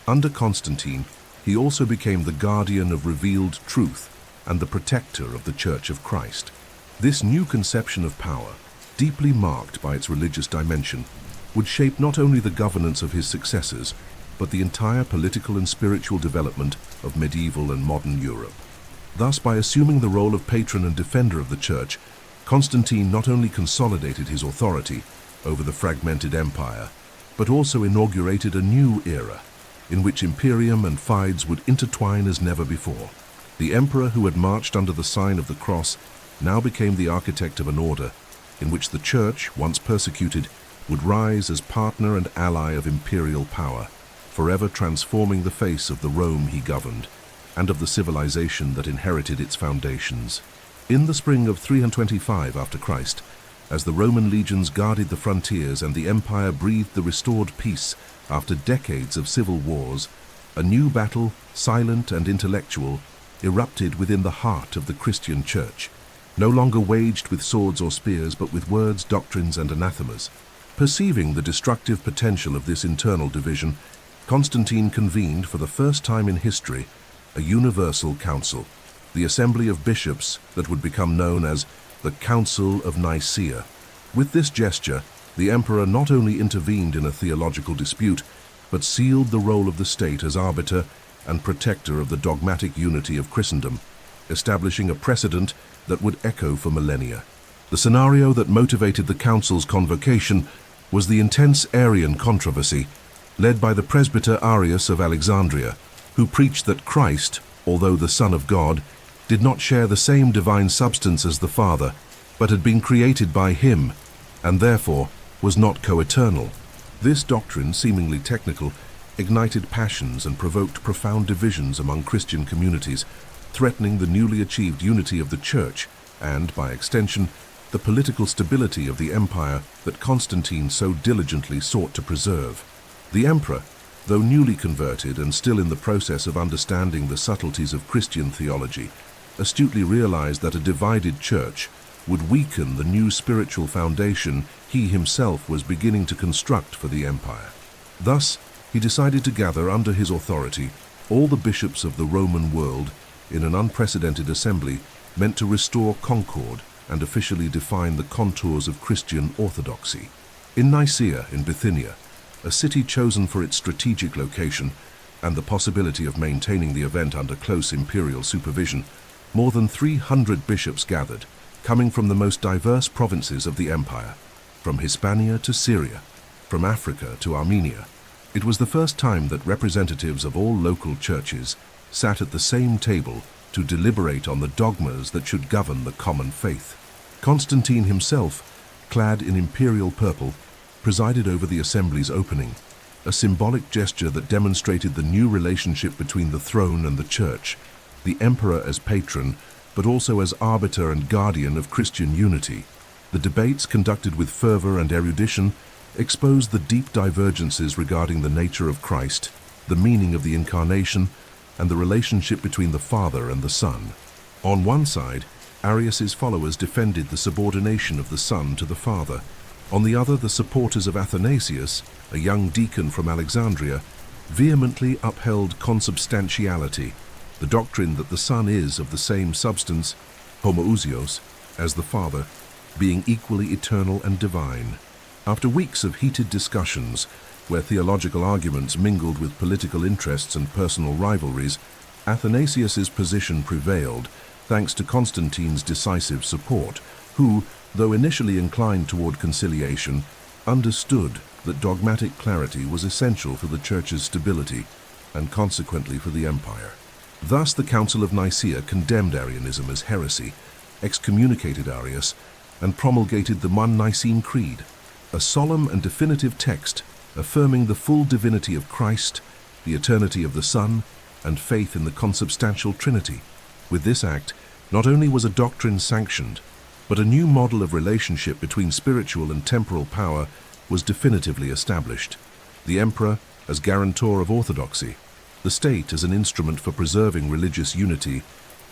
Speaker 1: under Constantine he also became the guardian of revealed truth and the protector of the Church of Christ. This new conception of power, deeply marked by its religious dimension, would shape not only the governance of his successors, but the entire political and spiritual development of medieval and modern Europe. Thus, by assuming the role of patron and defender of the Church, Constantine not only consolidated his authority over the fragmented empire, but also inaugurated a new era, in which imperium and fides would intertwine as never before. The emperor who had marched under the sign of the cross now became the architect of an order in which the Church, once persecuted, would rise as partner and ally of imperial power, forever transforming the face of the Rome he governed, and of the civilization that inherited its foundations. In the spring of 325 after Christ, as the Roman legions guarded the frontiers and the empire breathed the restored peace after decades of civil wars, a new battle, silent and intellectual, erupted within the heart of the Christian Church, no longer waged with swords or spears, but with words, doctrines, and anathemas. Perceiving the destructive potential of this internal division, Constantine convened for the first time in history a universal council, the assembly of bishops that would become known as the Council of Nicaea. With this gesture, the emperor not only intervened in a theological dispute, but sealed the role of the state as arbiter and protector of the dogmatic unity of Christendom, establishing a precedent that would echo for millennia. The scenario that motivated the council's convocation was the intense Arian controversy, led by the presbyter Arius of Alexandria, who preached that Christ, although the Son of God, did not share the same divine substance as the Father, but had been created by him, and therefore was not co-eternal. This doctrine, seemingly technical, ignited passions and provoked profound divisions among Christian communities, threatening the newly achieved unity of the Church and, by extension, the political stability of the empire that Constantine so diligently sought to preserve. The emperor, though newly converted and still in the process of understanding the subtleties of Christian theology, astutely realized that a divided church would weaken the new spiritual foundation he himself was beginning to construct for the empire. Thus, he decided to gather under his authority all the bishops of the Roman world in an unprecedented assembly meant to restore concord and officially define the contours of Christian orthodoxy. In Nicaea, in Bithynia, a city chosen for its strategic location and the possibility of maintaining the event under close imperial supervision, more than 300 bishops gathered, coming from the most diverse provinces of the empire, from Hispania to Syria, from Africa to Armenia. It was the first time that representatives of all local churches sat at the same table to deliberate on the dogmas that should govern the common faith. Constantine himself, clad in imperial purple, presided over the assembly's opening, a symbolic gesture that demonstrated the new relationship between the throne and the church, the emperor as patron, but also as arbiter and guardian of Christian unity. The debates, conducted with fervor and erudition, exposed the deep divergences regarding the nature of Christ, the meaning of the Incarnation, and the relationship between the Father and the Son. On one side, Arius's followers defended the subordination of the Son to the Father. On the other, the supporters of Athanasius, a young deacon from Alexandria, vehemently upheld consubstantiality, the doctrine that the Son is of the same substance, homoousios, as the Father, being equally eternal and divine. After weeks of heated discussions, where theological arguments mingled with political interests and personal rivalries, Athanasius's position prevailed, thanks to Constantine's decisive support, who, though initially inclined toward conciliation, understood that dogmatic clarity was essential for the Church's stability and consequently for the empire. Thus, the Council of Nicaea condemned Arianism as heresy, excommunicated Arius, and promulgated the Nicene Creed, a solemn and definitive text affirming the full divinity of Christ, the eternity of the Son, and faith in the consubstantial Trinity. With this act, not only was a doctrine sanctioned, but a new model of relationship between spiritual and temporal power was definitively established. The emperor as guarantor of orthodoxy, the state as an instrument for preserving religious unity,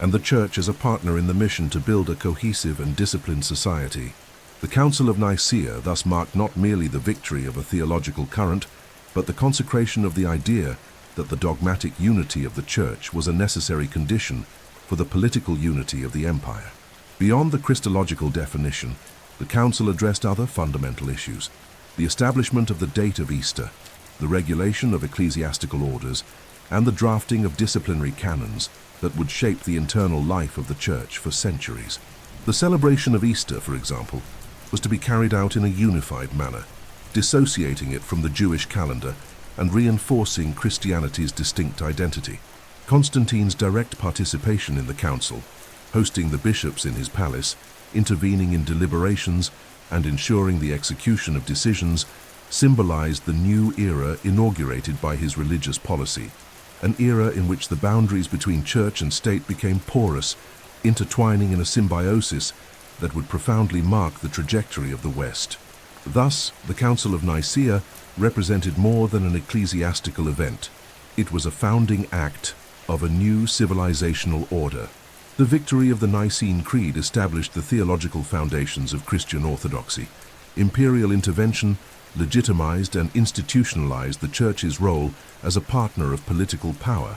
Speaker 1: and the church as a partner in the mission to build a cohesive and disciplined society. The Council of Nicaea thus marked not merely the victory of a theological current, but the consecration of the idea that the dogmatic unity of the Church was a necessary condition for the political unity of the empire. Beyond the Christological definition, the Council addressed other fundamental issues: the establishment of the date of Easter, the regulation of ecclesiastical orders, and the drafting of disciplinary canons that would shape the internal life of the Church for centuries. The celebration of Easter, for example, was to be carried out in a unified manner, dissociating it from the Jewish calendar and reinforcing Christianity's distinct identity. Constantine's direct participation in the council, hosting the bishops in his palace, intervening in deliberations, and ensuring the execution of decisions, symbolized the new era inaugurated by his religious policy, an era in which the boundaries between church and state became porous, intertwining in a symbiosis that would profoundly mark the trajectory of the West. Thus, the Council of Nicaea represented more than an ecclesiastical event. It was a founding act of a new civilizational order. The victory of the Nicene Creed established the theological foundations of Christian orthodoxy. Imperial intervention legitimized and institutionalized the Church's role as a partner of political power,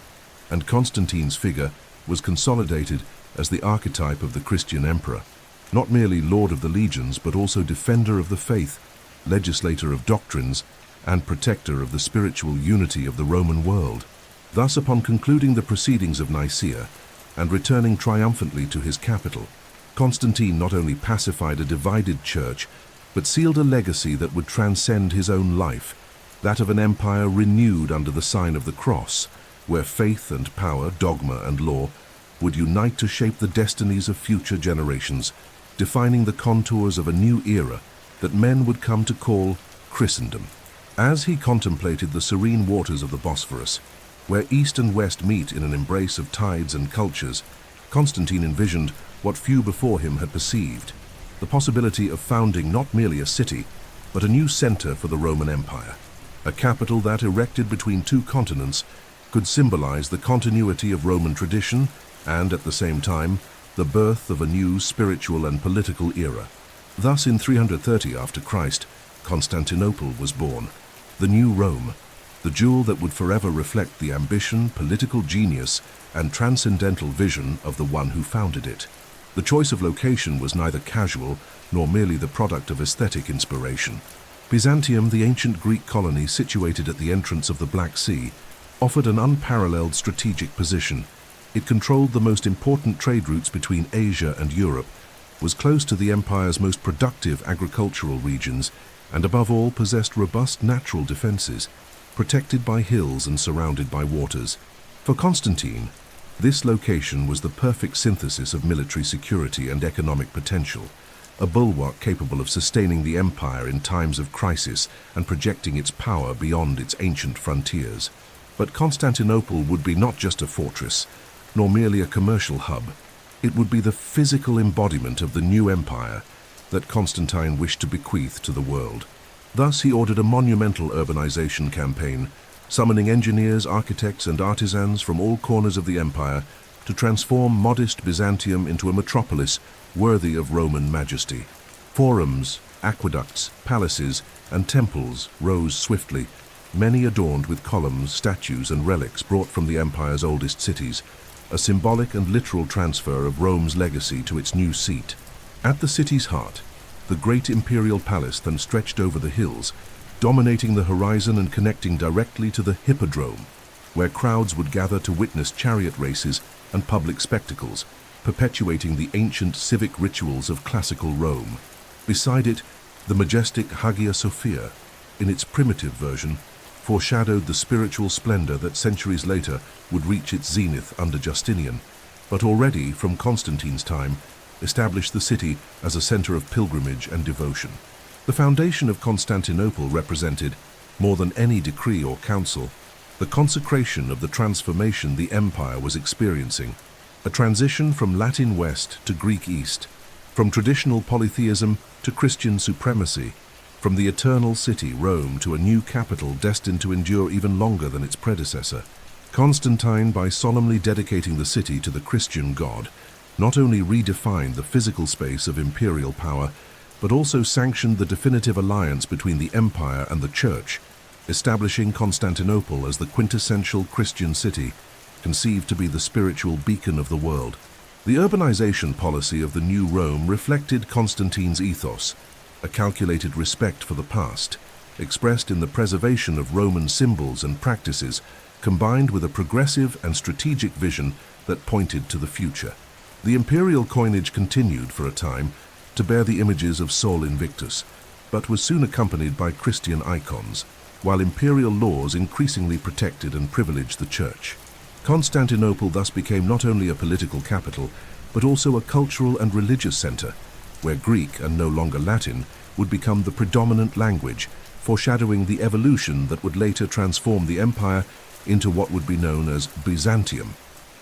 Speaker 1: and Constantine's figure was consolidated as the archetype of the Christian emperor, not merely Lord of the Legions, but also defender of the faith, legislator of doctrines, and protector of the spiritual unity of the Roman world. Thus, upon concluding the proceedings of Nicaea and returning triumphantly to his capital, Constantine not only pacified a divided church, but sealed a legacy that would transcend his own life, that of an empire renewed under the sign of the cross, where faith and power, dogma and law, would unite to shape the destinies of future generations, defining the contours of a new era that men would come to call Christendom. As he contemplated the serene waters of the Bosphorus, where East and West meet in an embrace of tides and cultures, Constantine envisioned what few before him had perceived: the possibility of founding not merely a city, but a new center for the Roman Empire, a capital that, erected between two continents, could symbolize the continuity of Roman tradition and, at the same time, the birth of a new spiritual and political era. Thus, in 330 after Christ, Constantinople was born, the new Rome, the jewel that would forever reflect the ambition, political genius, and transcendental vision of the one who founded it. The choice of location was neither casual nor merely the product of aesthetic inspiration. Byzantium, the ancient Greek colony situated at the entrance of the Black Sea, offered an unparalleled strategic position. It controlled the most important trade routes between Asia and Europe, was close to the empire's most productive agricultural regions, and above all possessed robust natural defenses, protected by hills and surrounded by waters. For Constantine, this location was the perfect synthesis of military security and economic potential, a bulwark capable of sustaining the empire in times of crisis and projecting its power beyond its ancient frontiers. But Constantinople would be not just a fortress, nor merely a commercial hub. It would be the physical embodiment of the new empire that Constantine wished to bequeath to the world. Thus, he ordered a monumental urbanization campaign, summoning engineers, architects, and artisans from all corners of the empire to transform modest Byzantium into a metropolis worthy of Roman majesty. Forums, aqueducts, palaces, and temples rose swiftly, many adorned with columns, statues, and relics brought from the empire's oldest cities, a symbolic and literal transfer of Rome's legacy to its new seat. At the city's heart, the great imperial palace then stretched over the hills, dominating the horizon and connecting directly to the hippodrome, where crowds would gather to witness chariot races and public spectacles, perpetuating the ancient civic rituals of classical Rome. Beside it, the majestic Hagia Sophia, in its primitive version, foreshadowed the spiritual splendor that centuries later would reach its zenith under Justinian, but already, from Constantine's time, established the city as a center of pilgrimage and devotion. The foundation of Constantinople represented, more than any decree or council, the consecration of the transformation the empire was experiencing, a transition from Latin West to Greek East, from traditional polytheism to Christian supremacy, from the eternal city, Rome, to a new capital destined to endure even longer than its predecessor. Constantine, by solemnly dedicating the city to the Christian God, not only redefined the physical space of imperial power, but also sanctioned the definitive alliance between the empire and the church, establishing Constantinople as the quintessential Christian city, conceived to be the spiritual beacon of the world. The urbanization policy of the new Rome reflected Constantine's ethos, a calculated respect for the past, expressed in the preservation of Roman symbols and practices, combined with a progressive and strategic vision that pointed to the future. The imperial coinage continued for a time to bear the images of Sol Invictus, but was soon accompanied by Christian icons, while imperial laws increasingly protected and privileged the church. Constantinople thus became not only a political capital, but also a cultural and religious center, where Greek, and no longer Latin, would become the predominant language, foreshadowing the evolution that would later transform the empire into what would be known as Byzantium.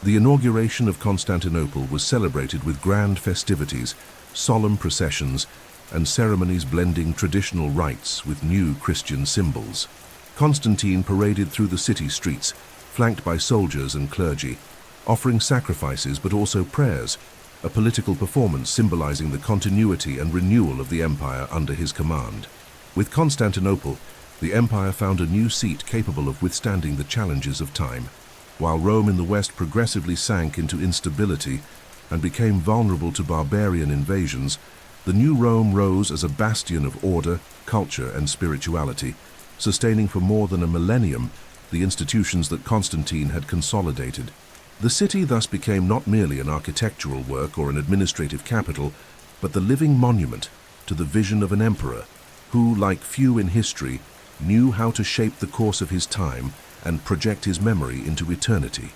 Speaker 1: The inauguration of Constantinople was celebrated with grand festivities, solemn processions, and ceremonies blending traditional rites with new Christian symbols. Constantine paraded through the city streets, flanked by soldiers and clergy, offering sacrifices but also prayers, a political performance symbolizing the continuity and renewal of the empire under his command. With Constantinople, the empire found a new seat capable of withstanding the challenges of time. While Rome in the west progressively sank into instability and became vulnerable to barbarian invasions, the new Rome rose as a bastion of order, culture, and spirituality, sustaining for more than a millennium the institutions that Constantine had consolidated. The city thus became not merely an architectural work or an administrative capital, but the living monument to the vision of an emperor who, like few in history, knew how to shape the course of his time and project his memory into eternity.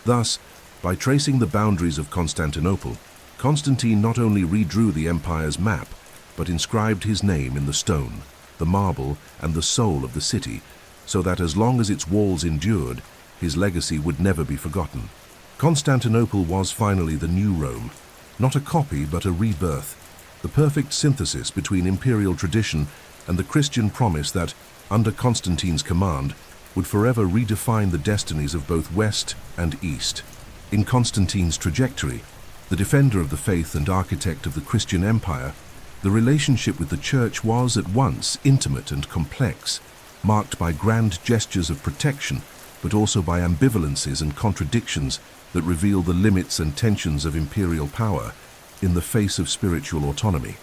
Speaker 1: Thus, by tracing the boundaries of Constantinople, Constantine not only redrew the empire's map, but inscribed his name in the stone, the marble, and the soul of the city, so that as long as its walls endured, his legacy would never be forgotten. Constantinople was finally the new Rome, not a copy but a rebirth, the perfect synthesis between imperial tradition and the Christian promise that, under Constantine's command, would forever redefine the destinies of both West and East. In Constantine's trajectory, the defender of the faith and architect of the Christian empire, the relationship with the church was at once intimate and complex, marked by grand gestures of protection, but also by ambivalences and contradictions that reveal the limits and tensions of imperial power in the face of spiritual autonomy.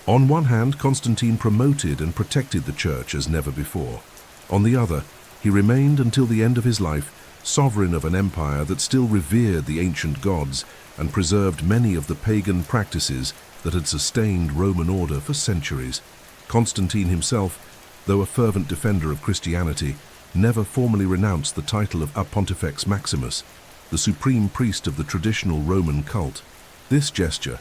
Speaker 1: On one hand, Constantine promoted and protected the church as never before. On the other, he remained until the end of his life sovereign of an empire that still revered the ancient gods and preserved many of the pagan practices that had sustained Roman order for centuries. Constantine himself, though a fervent defender of Christianity, never formally renounced the title of Pontifex Maximus, the supreme priest of the traditional Roman cult. This gesture,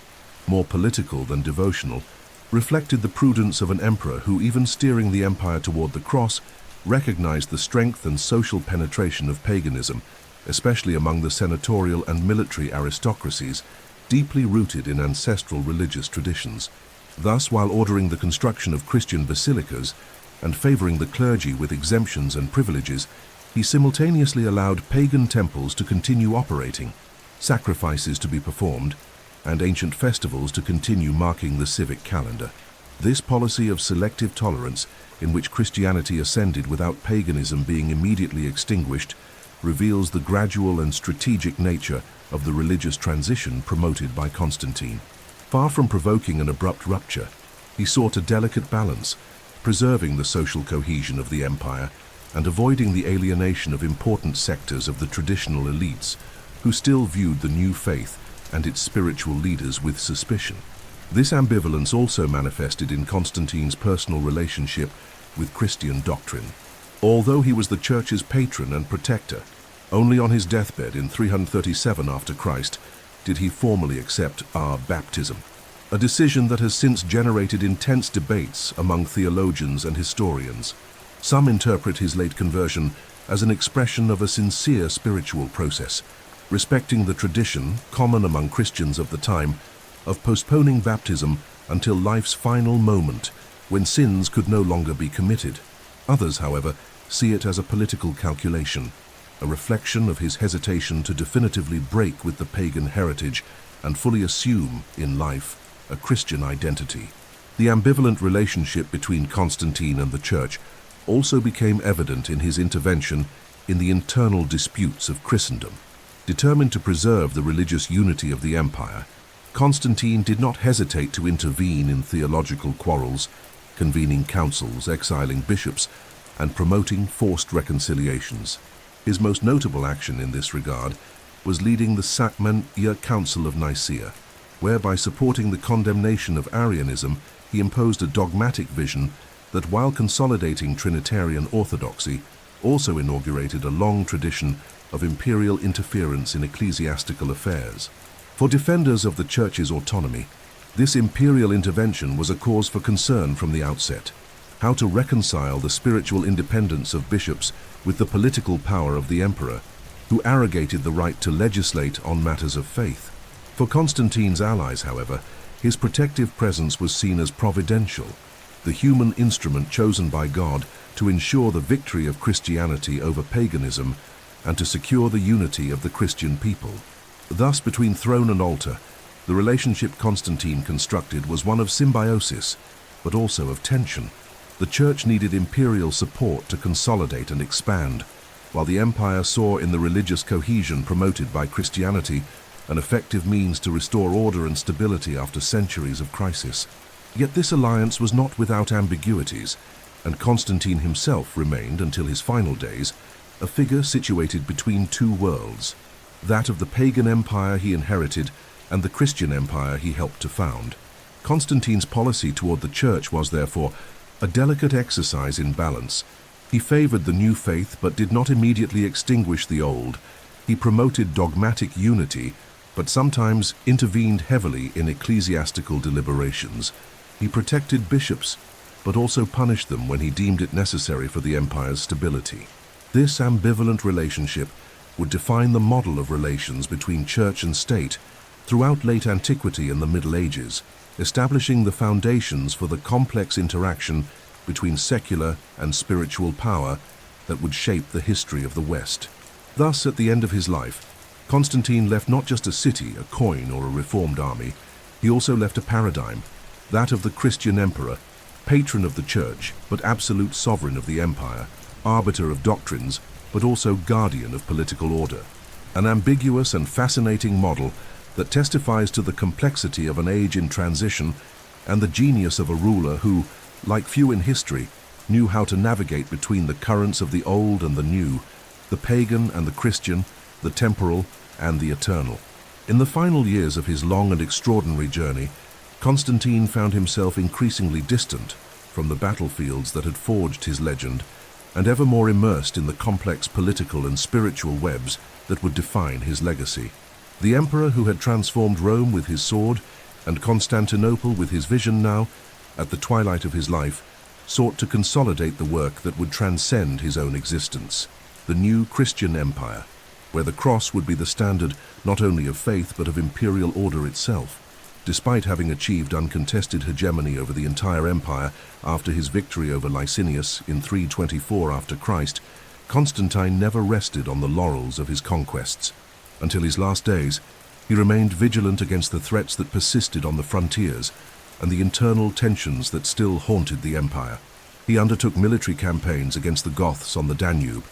Speaker 1: more political than devotional, reflected the prudence of an emperor who, even steering the empire toward the cross, recognized the strength and social penetration of paganism, especially among the senatorial and military aristocracies, deeply rooted in ancestral religious traditions. Thus, while ordering the construction of Christian basilicas and favoring the clergy with exemptions and privileges, he simultaneously allowed pagan temples to continue operating, sacrifices to be performed, and ancient festivals to continue marking the civic calendar. This policy of selective tolerance, in which Christianity ascended without paganism being immediately extinguished, reveals the gradual and strategic nature of the religious transition promoted by Constantine. Far from provoking an abrupt rupture, he sought a delicate balance, preserving the social cohesion of the empire and avoiding the alienation of important sectors of the traditional elites who still viewed the new faith and its spiritual leaders with suspicion. This ambivalence also manifested in Constantine's personal relationship with Christian doctrine. Although he was the church's patron and protector, only on his deathbed in 337 after Christ did he formally accept baptism, a decision that has since generated intense debates among theologians and historians. Some interpret his late conversion as an expression of a sincere spiritual process, respecting the tradition, common among Christians of the time, of postponing baptism until life's final moment when sins could no longer be committed. Others, however, see it as a political calculation, a reflection of his hesitation to definitively break with the pagan heritage and fully assume, in life, a Christian identity. The ambivalent relationship between Constantine and the Church also became evident in his intervention in the internal disputes of Christendom. Determined to preserve the religious unity of the empire, Constantine did not hesitate to intervene in theological quarrels, convening councils, exiling bishops, and promoting forced reconciliations. His most notable action in this regard was leading the Council of Nicaea, where by supporting the condemnation of Arianism, he imposed a dogmatic vision that, while consolidating Trinitarian orthodoxy, also inaugurated a long tradition of imperial interference in ecclesiastical affairs. For defenders of the Church's autonomy, this imperial intervention was a cause for concern from the outset. How to reconcile the spiritual independence of bishops with the political power of the emperor, who arrogated the right to legislate on matters of faith. For Constantine's allies, however, his protective presence was seen as providential, the human instrument chosen by God to ensure the victory of Christianity over paganism and to secure the unity of the Christian people. Thus, between throne and altar, the relationship Constantine constructed was one of symbiosis, but also of tension. The Church needed imperial support to consolidate and expand, while the empire saw in the religious cohesion promoted by Christianity an effective means to restore order and stability after centuries of crisis. Yet this alliance was not without ambiguities, and Constantine himself remained, until his final days, a figure situated between two worlds, that of the pagan empire he inherited and the Christian empire he helped to found. Constantine's policy toward the Church was, therefore, a delicate exercise in balance. He favored the new faith but did not immediately extinguish the old. He promoted dogmatic unity, but sometimes intervened heavily in ecclesiastical deliberations. He protected bishops, but also punished them when he deemed it necessary for the empire's stability. This ambivalent relationship would define the model of relations between church and state throughout late antiquity and the Middle Ages, establishing the foundations for the complex interaction between secular and spiritual power that would shape the history of the West. Thus, at the end of his life, Constantine left not just a city, a coin, or a reformed army. He also left a paradigm, that of the Christian emperor, patron of the church, but absolute sovereign of the empire, arbiter of doctrines, but also guardian of political order. An ambiguous and fascinating model that testifies to the complexity of an age in transition and the genius of a ruler who, like few in history, knew how to navigate between the currents of the old and the new, the pagan and the Christian, the temporal and the eternal. In the final years of his long and extraordinary journey, Constantine found himself increasingly distant from the battlefields that had forged his legend, and ever more immersed in the complex political and spiritual webs that would define his legacy. The emperor who had transformed Rome with his sword and Constantinople with his vision now, at the twilight of his life, sought to consolidate the work that would transcend his own existence, the new Christian empire, where the cross would be the standard not only of faith but of imperial order itself. Despite having achieved uncontested hegemony over the entire empire after his victory over Licinius in 324 after Christ, Constantine never rested on the laurels of his conquests. Until his last days, he remained vigilant against the threats that persisted on the frontiers and the internal tensions that still haunted the empire. He undertook military campaigns against the Goths on the Danube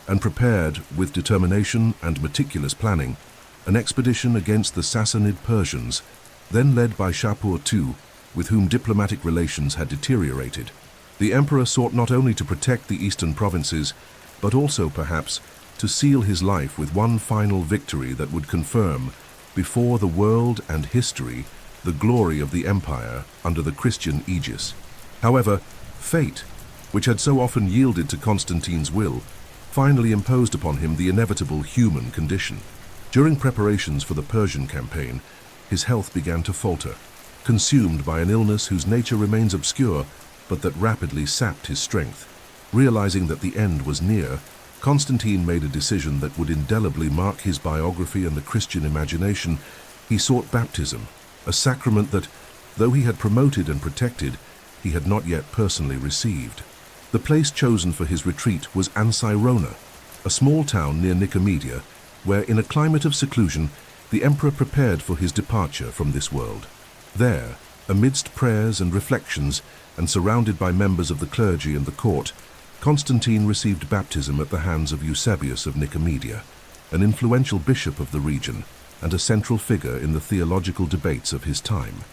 Speaker 1: and prepared, with determination and meticulous planning, an expedition against the Sassanid Persians, then led by Shapur II, with whom diplomatic relations had deteriorated. The emperor sought not only to protect the eastern provinces, but also, perhaps, to seal his life with one final victory that would confirm, before the world and history, the glory of the empire under the Christian aegis. However, fate, which had so often yielded to Constantine's will, finally imposed upon him the inevitable human condition. During preparations for the Persian campaign, his health began to falter, consumed by an illness whose nature remains obscure, but that rapidly sapped his strength. Realizing that the end was near, Constantine made a decision that would indelibly mark his biography and the Christian imagination. He sought baptism, a sacrament that, though he had promoted and protected, he had not yet personally received. The place chosen for his retreat was Ancyrona, a small town near Nicomedia, where, in a climate of seclusion, the emperor prepared for his departure from this world. There, amidst prayers and reflections, and surrounded by members of the clergy and the court, Constantine received baptism at the hands of Eusebius of Nicomedia, an influential bishop of the region and a central figure in the theological debates of his time.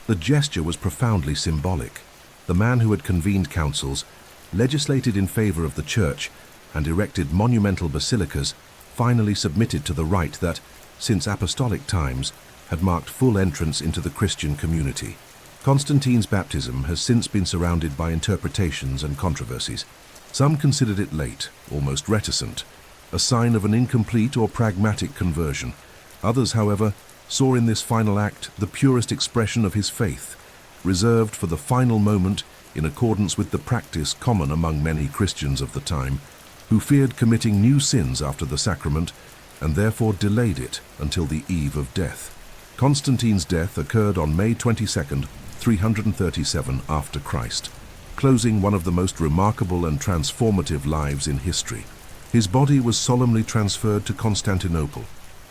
Speaker 1: The gesture was profoundly symbolic. The man who had convened councils, legislated in favor of the church, and erected monumental basilicas, finally submitted to the rite that, since apostolic times, had marked full entrance into the Christian community. Constantine's baptism has since been surrounded by interpretations and controversies. Some considered it late, almost reticent, a sign of an incomplete or pragmatic conversion. Others, however, saw in this final act the purest expression of his faith, reserved for the final moment in accordance with the practice common among many Christians of the time, who feared committing new sins after the sacrament and therefore delayed it until the eve of death. Constantine's death occurred on May 22, 337 after Christ, closing one of the most remarkable and transformative lives in history. His body was solemnly transferred to Constantinople,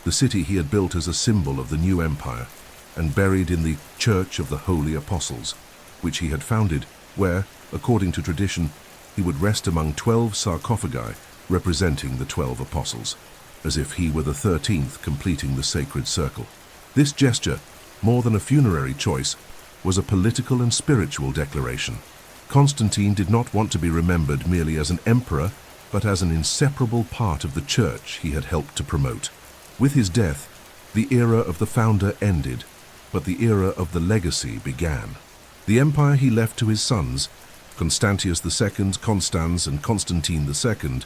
Speaker 1: the city he had built as a symbol of the new empire, and buried in the Church of the Holy Apostles, which he had founded, where, according to tradition, he would rest among 12 sarcophagi representing the 12 apostles, as if he were the 13th completing the sacred circle. This gesture, more than a funerary choice, was a political and spiritual declaration. Constantine did not want to be remembered merely as an emperor, but as an inseparable part of the church he had helped to promote. With his death, the era of the founder ended, but the era of the legacy began. The empire he left to his sons, Constantius II, Constans, and Constantine II,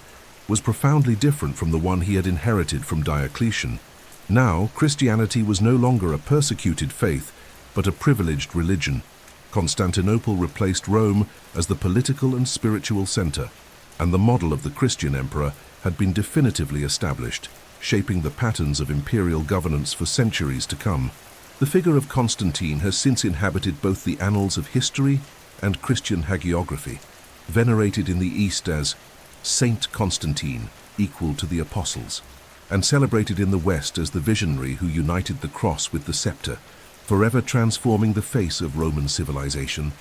Speaker 1: was profoundly different from the one he had inherited from Diocletian. Now, Christianity was no longer a persecuted faith, but a privileged religion. Constantinople replaced Rome as the political and spiritual center, and the model of the Christian emperor had been definitively established, shaping the patterns of imperial governance for centuries to come. The figure of Constantine has since inhabited both the annals of history and Christian hagiography, venerated in the East as Saint Constantine, equal to the apostles, and celebrated in the West as the visionary who united the cross with the scepter, forever transforming the face of Roman civilization.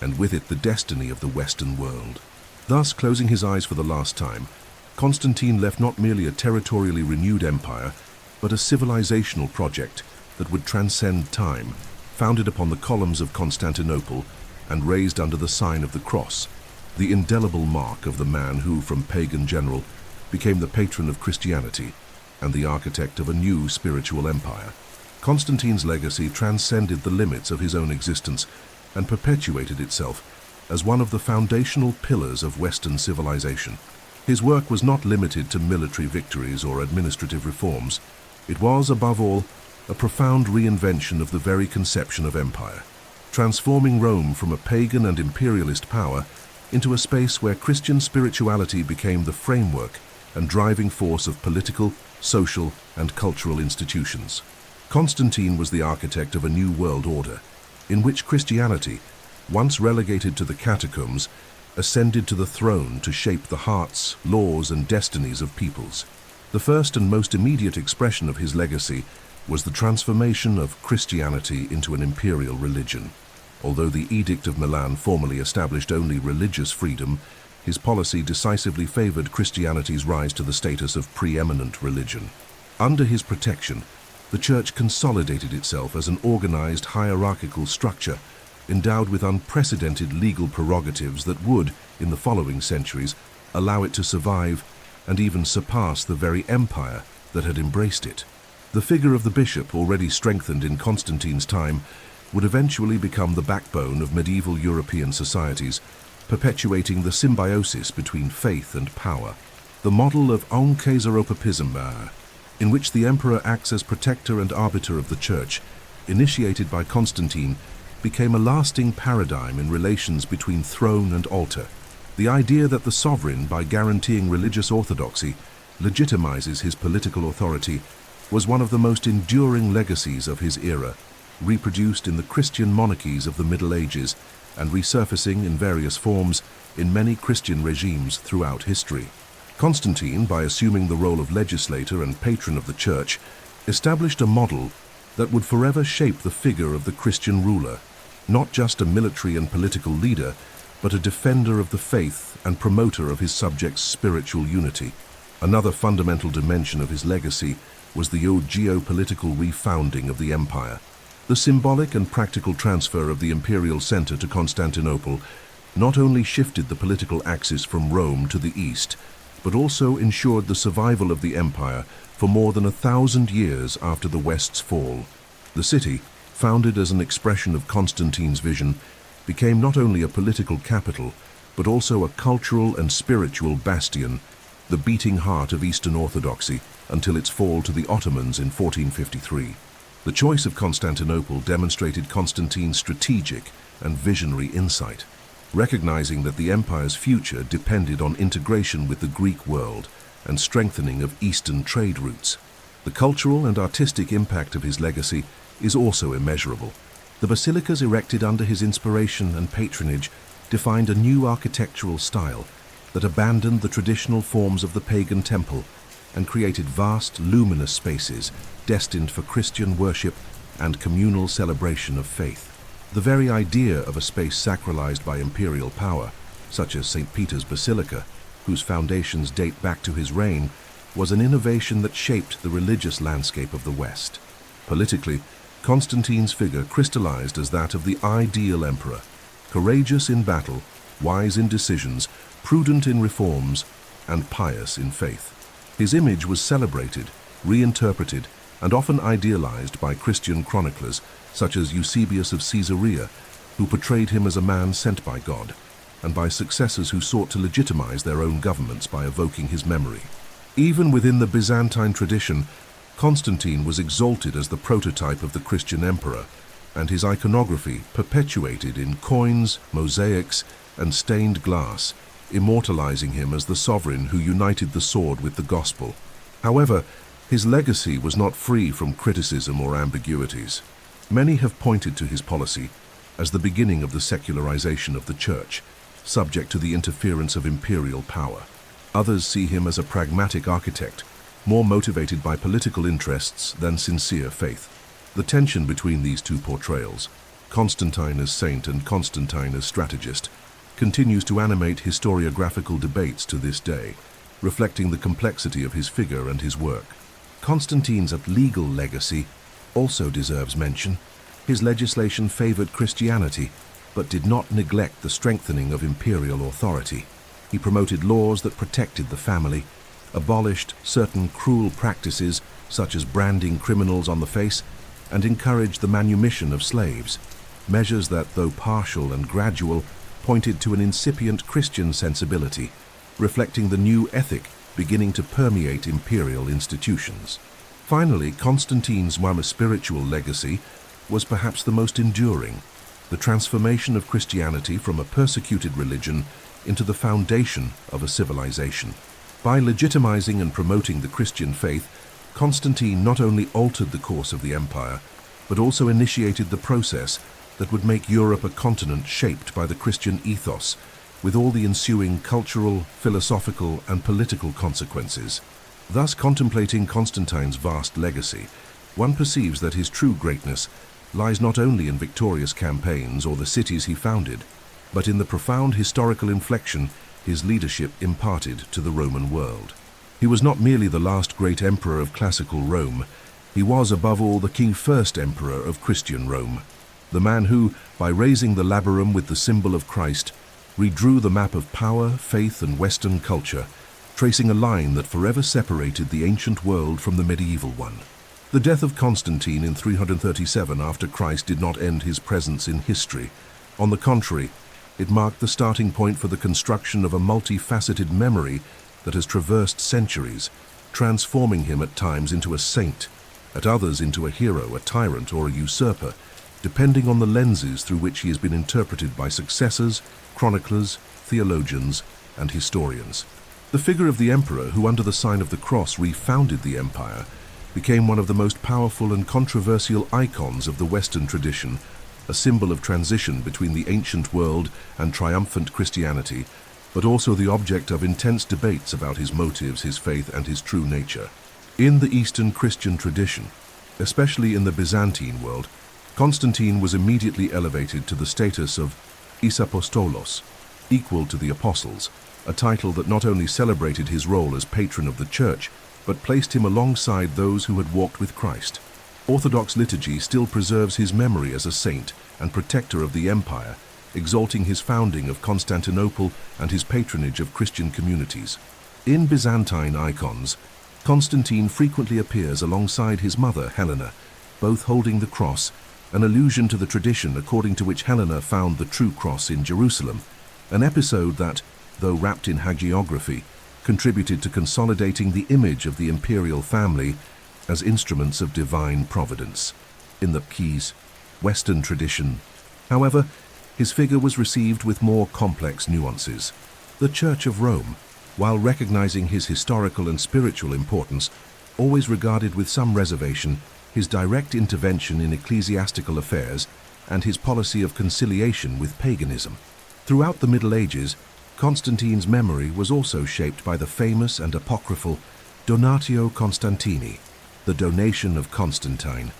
Speaker 1: and with it the destiny of the Western world. Thus, closing his eyes for the last time, Constantine left not merely a territorially renewed empire, but a civilizational project that would transcend time, founded upon the columns of Constantinople and raised under the sign of the cross, the indelible mark of the man who, from pagan general, became the patron of Christianity and the architect of a new spiritual empire. Constantine's legacy transcended the limits of his own existence and perpetuated itself as one of the foundational pillars of Western civilization. His work was not limited to military victories or administrative reforms. It was, above all, a profound reinvention of the very conception of empire, transforming Rome from a pagan and imperialist power into a space where Christian spirituality became the framework and driving force of political, social, and cultural institutions. Constantine was the architect of a new world order, in which Christianity, once relegated to the catacombs, ascended to the throne to shape the hearts, laws, and destinies of peoples. The first and most immediate expression of his legacy was the transformation of Christianity into an imperial religion. Although the Edict of Milan formally established only religious freedom, his policy decisively favored Christianity's rise to the status of preeminent religion. Under his protection, the Church consolidated itself as an organized hierarchical structure, endowed with unprecedented legal prerogatives that would, in the following centuries, allow it to survive and even surpass the very empire that had embraced it. The figure of the bishop, already strengthened in Constantine's time, would eventually become the backbone of medieval European societies, perpetuating the symbiosis between faith and power. The model of encaesaropapism, in which the emperor acts as protector and arbiter of the church, initiated by Constantine, became a lasting paradigm in relations between throne and altar. The idea that the sovereign, by guaranteeing religious orthodoxy, legitimizes his political authority was one of the most enduring legacies of his era, reproduced in the Christian monarchies of the Middle Ages and resurfacing in various forms in many Christian regimes throughout history. Constantine, by assuming the role of legislator and patron of the church, established a model that would forever shape the figure of the Christian ruler, not just a military and political leader, but a defender of the faith and promoter of his subjects' spiritual unity. Another fundamental dimension of his legacy was the geopolitical refounding of the empire. The symbolic and practical transfer of the imperial center to Constantinople not only shifted the political axis from Rome to the east, but also ensured the survival of the empire for more than 1,000 years after the West's fall. The city, founded as an expression of Constantine's vision, became not only a political capital, but also a cultural and spiritual bastion, the beating heart of Eastern Orthodoxy, until its fall to the Ottomans in 1453. The choice of Constantinople demonstrated Constantine's strategic and visionary insight, recognizing that the empire's future depended on integration with the Greek world and strengthening of Eastern trade routes. The cultural and artistic impact of his legacy is also immeasurable. The basilicas erected under his inspiration and patronage defined a new architectural style that abandoned the traditional forms of the pagan temple and created vast, luminous spaces destined for Christian worship and communal celebration of faith. The very idea of a space sacralized by imperial power, such as St. Peter's Basilica, whose foundations date back to his reign, was an innovation that shaped the religious landscape of the West. Politically, Constantine's figure crystallized as that of the ideal emperor, courageous in battle, wise in decisions, prudent in reforms, and pious in faith. His image was celebrated, reinterpreted, and often idealized by Christian chroniclers such as Eusebius of Caesarea, who portrayed him as a man sent by God, and by successors who sought to legitimize their own governments by evoking his memory. Even within the Byzantine tradition, Constantine was exalted as the prototype of the Christian emperor, and his iconography, perpetuated in coins, mosaics, and stained glass, immortalizing him as the sovereign who united the sword with the gospel. However, his legacy was not free from criticism or ambiguities. Many have pointed to his policy as the beginning of the secularization of the church, subject to the interference of imperial power. Others see him as a pragmatic architect, more motivated by political interests than sincere faith. The tension between these two portrayals, Constantine as saint and Constantine as strategist, continues to animate historiographical debates to this day, reflecting the complexity of his figure and his work. Constantine's legal legacy also deserves mention. His legislation favored Christianity, but did not neglect the strengthening of imperial authority. He promoted laws that protected the family, abolished certain cruel practices such as branding criminals on the face, and encouraged the manumission of slaves, measures that, though partial and gradual, pointed to an incipient Christian sensibility, reflecting the new ethic beginning to permeate imperial institutions. Finally, Constantine's spiritual legacy was perhaps the most enduring, the transformation of Christianity from a persecuted religion into the foundation of a civilization. By legitimizing and promoting the Christian faith, Constantine not only altered the course of the empire, but also initiated the process that would make Europe a continent shaped by the Christian ethos, with all the ensuing cultural, philosophical, and political consequences. Thus, contemplating Constantine's vast legacy, one perceives that his true greatness lies not only in victorious campaigns or the cities he founded, but in the profound historical inflection his leadership imparted to the Roman world. He was not merely the last great emperor of classical Rome, he was above all the key first emperor of Christian Rome, the man who, by raising the labarum with the symbol of Christ, redrew the map of power, faith, and Western culture, tracing a line that forever separated the ancient world from the medieval one. The death of Constantine in 337 after Christ did not end his presence in history. On the contrary, it marked the starting point for the construction of a multifaceted memory that has traversed centuries, transforming him at times into a saint, at others into a hero, a tyrant, or a usurper, depending on the lenses through which he has been interpreted by successors, chroniclers, theologians, and historians. The figure of the emperor who, under the sign of the cross, refounded the empire, became one of the most powerful and controversial icons of the Western tradition, a symbol of transition between the ancient world and triumphant Christianity, but also the object of intense debates about his motives, his faith, and his true nature. In the Eastern Christian tradition, especially in the Byzantine world, Constantine was immediately elevated to the status of Isapostolos, equal to the apostles, a title that not only celebrated his role as patron of the Church, but placed him alongside those who had walked with Christ. Orthodox liturgy still preserves his memory as a saint and protector of the empire, exalting his founding of Constantinople and his patronage of Christian communities. In Byzantine icons, Constantine frequently appears alongside his mother, Helena, both holding the cross, an allusion to the tradition according to which Helena found the true cross in Jerusalem, an episode that, though wrapped in hagiography, contributed to consolidating the image of the imperial family as instruments of divine providence. In the Keys, Western tradition, however, his figure was received with more complex nuances. The Church of Rome, while recognizing his historical and spiritual importance, always regarded with some reservation his direct intervention in ecclesiastical affairs and his policy of conciliation with paganism. Throughout the Middle Ages, Constantine's memory was also shaped by the famous and apocryphal Donatio Constantini, the donation of Constantine,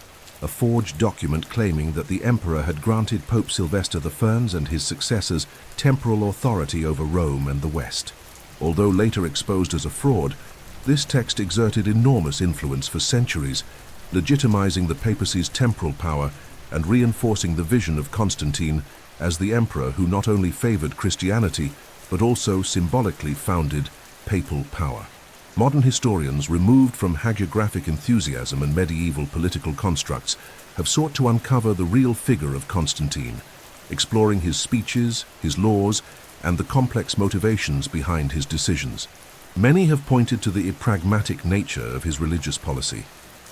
Speaker 1: a forged document claiming that the emperor had granted Pope Sylvester I and his successors temporal authority over Rome and the West. Although later exposed as a fraud, this text exerted enormous influence for centuries, legitimizing the papacy's temporal power and reinforcing the vision of Constantine as the emperor who not only favored Christianity, but also symbolically founded papal power. Modern historians, removed from hagiographic enthusiasm and medieval political constructs, have sought to uncover the real figure of Constantine, exploring his speeches, his laws, and the complex motivations behind his decisions. Many have pointed to the pragmatic nature of his religious policy,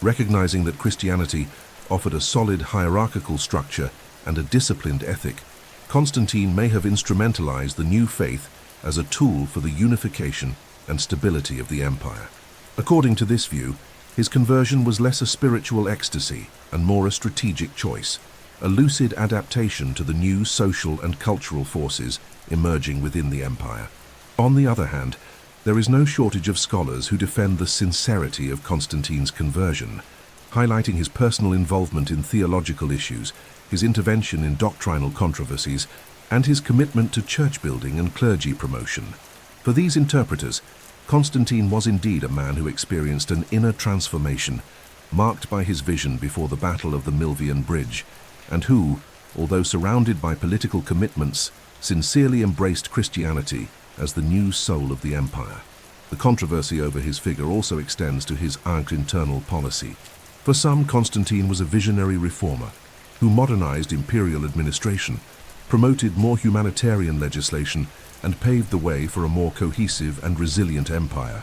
Speaker 1: recognizing that Christianity offered a solid hierarchical structure and a disciplined ethic. Constantine may have instrumentalized the new faith as a tool for the unification and stability of the empire. According to this view, his conversion was less a spiritual ecstasy and more a strategic choice, a lucid adaptation to the new social and cultural forces emerging within the empire. On the other hand, there is no shortage of scholars who defend the sincerity of Constantine's conversion, highlighting his personal involvement in theological issues, his intervention in doctrinal controversies, and his commitment to church building and clergy promotion. For these interpreters, Constantine was indeed a man who experienced an inner transformation, marked by his vision before the Battle of the Milvian Bridge, and who, although surrounded by political commitments, sincerely embraced Christianity as the new soul of the empire. The controversy over his figure also extends to his internal policy. For some, Constantine was a visionary reformer who modernized imperial administration, promoted more humanitarian legislation, and paved the way for a more cohesive and resilient empire.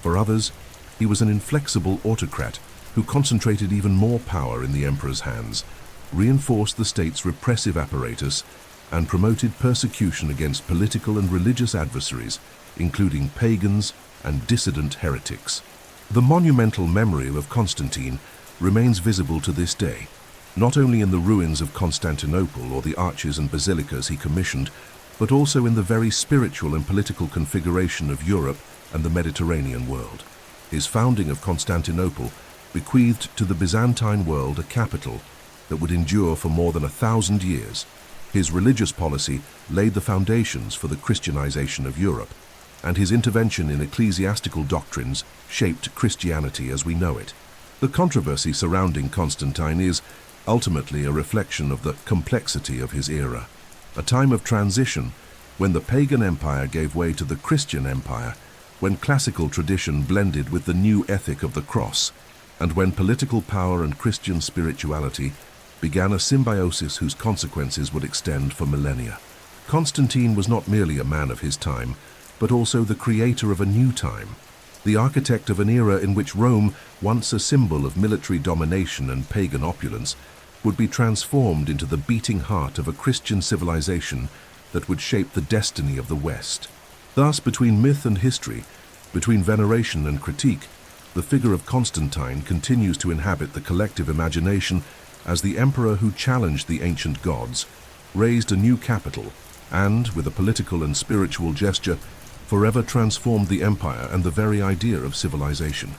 Speaker 1: For others, he was an inflexible autocrat who concentrated even more power in the emperor's hands, reinforced the state's repressive apparatus, and promoted persecution against political and religious adversaries, including pagans and dissident heretics. The monumental memory of Constantine remains visible to this day, not only in the ruins of Constantinople or the arches and basilicas he commissioned, but also in the very spiritual and political configuration of Europe and the Mediterranean world. His founding of Constantinople bequeathed to the Byzantine world a capital that would endure for more than 1,000 years. His religious policy laid the foundations for the Christianization of Europe, and his intervention in ecclesiastical doctrines shaped Christianity as we know it. The controversy surrounding Constantine is ultimately a reflection of the complexity of his era, a time of transition when the pagan empire gave way to the Christian empire, when classical tradition blended with the new ethic of the cross, and when political power and Christian spirituality began a symbiosis whose consequences would extend for millennia. Constantine was not merely a man of his time, but also the creator of a new time, the architect of an era in which Rome, once a symbol of military domination and pagan opulence, would be transformed into the beating heart of a Christian civilization that would shape the destiny of the West. Thus, between myth and history, between veneration and critique, the figure of Constantine continues to inhabit the collective imagination as the emperor who challenged the ancient gods, raised a new capital, and, with a political and spiritual gesture, forever transformed the empire and the very idea of civilization.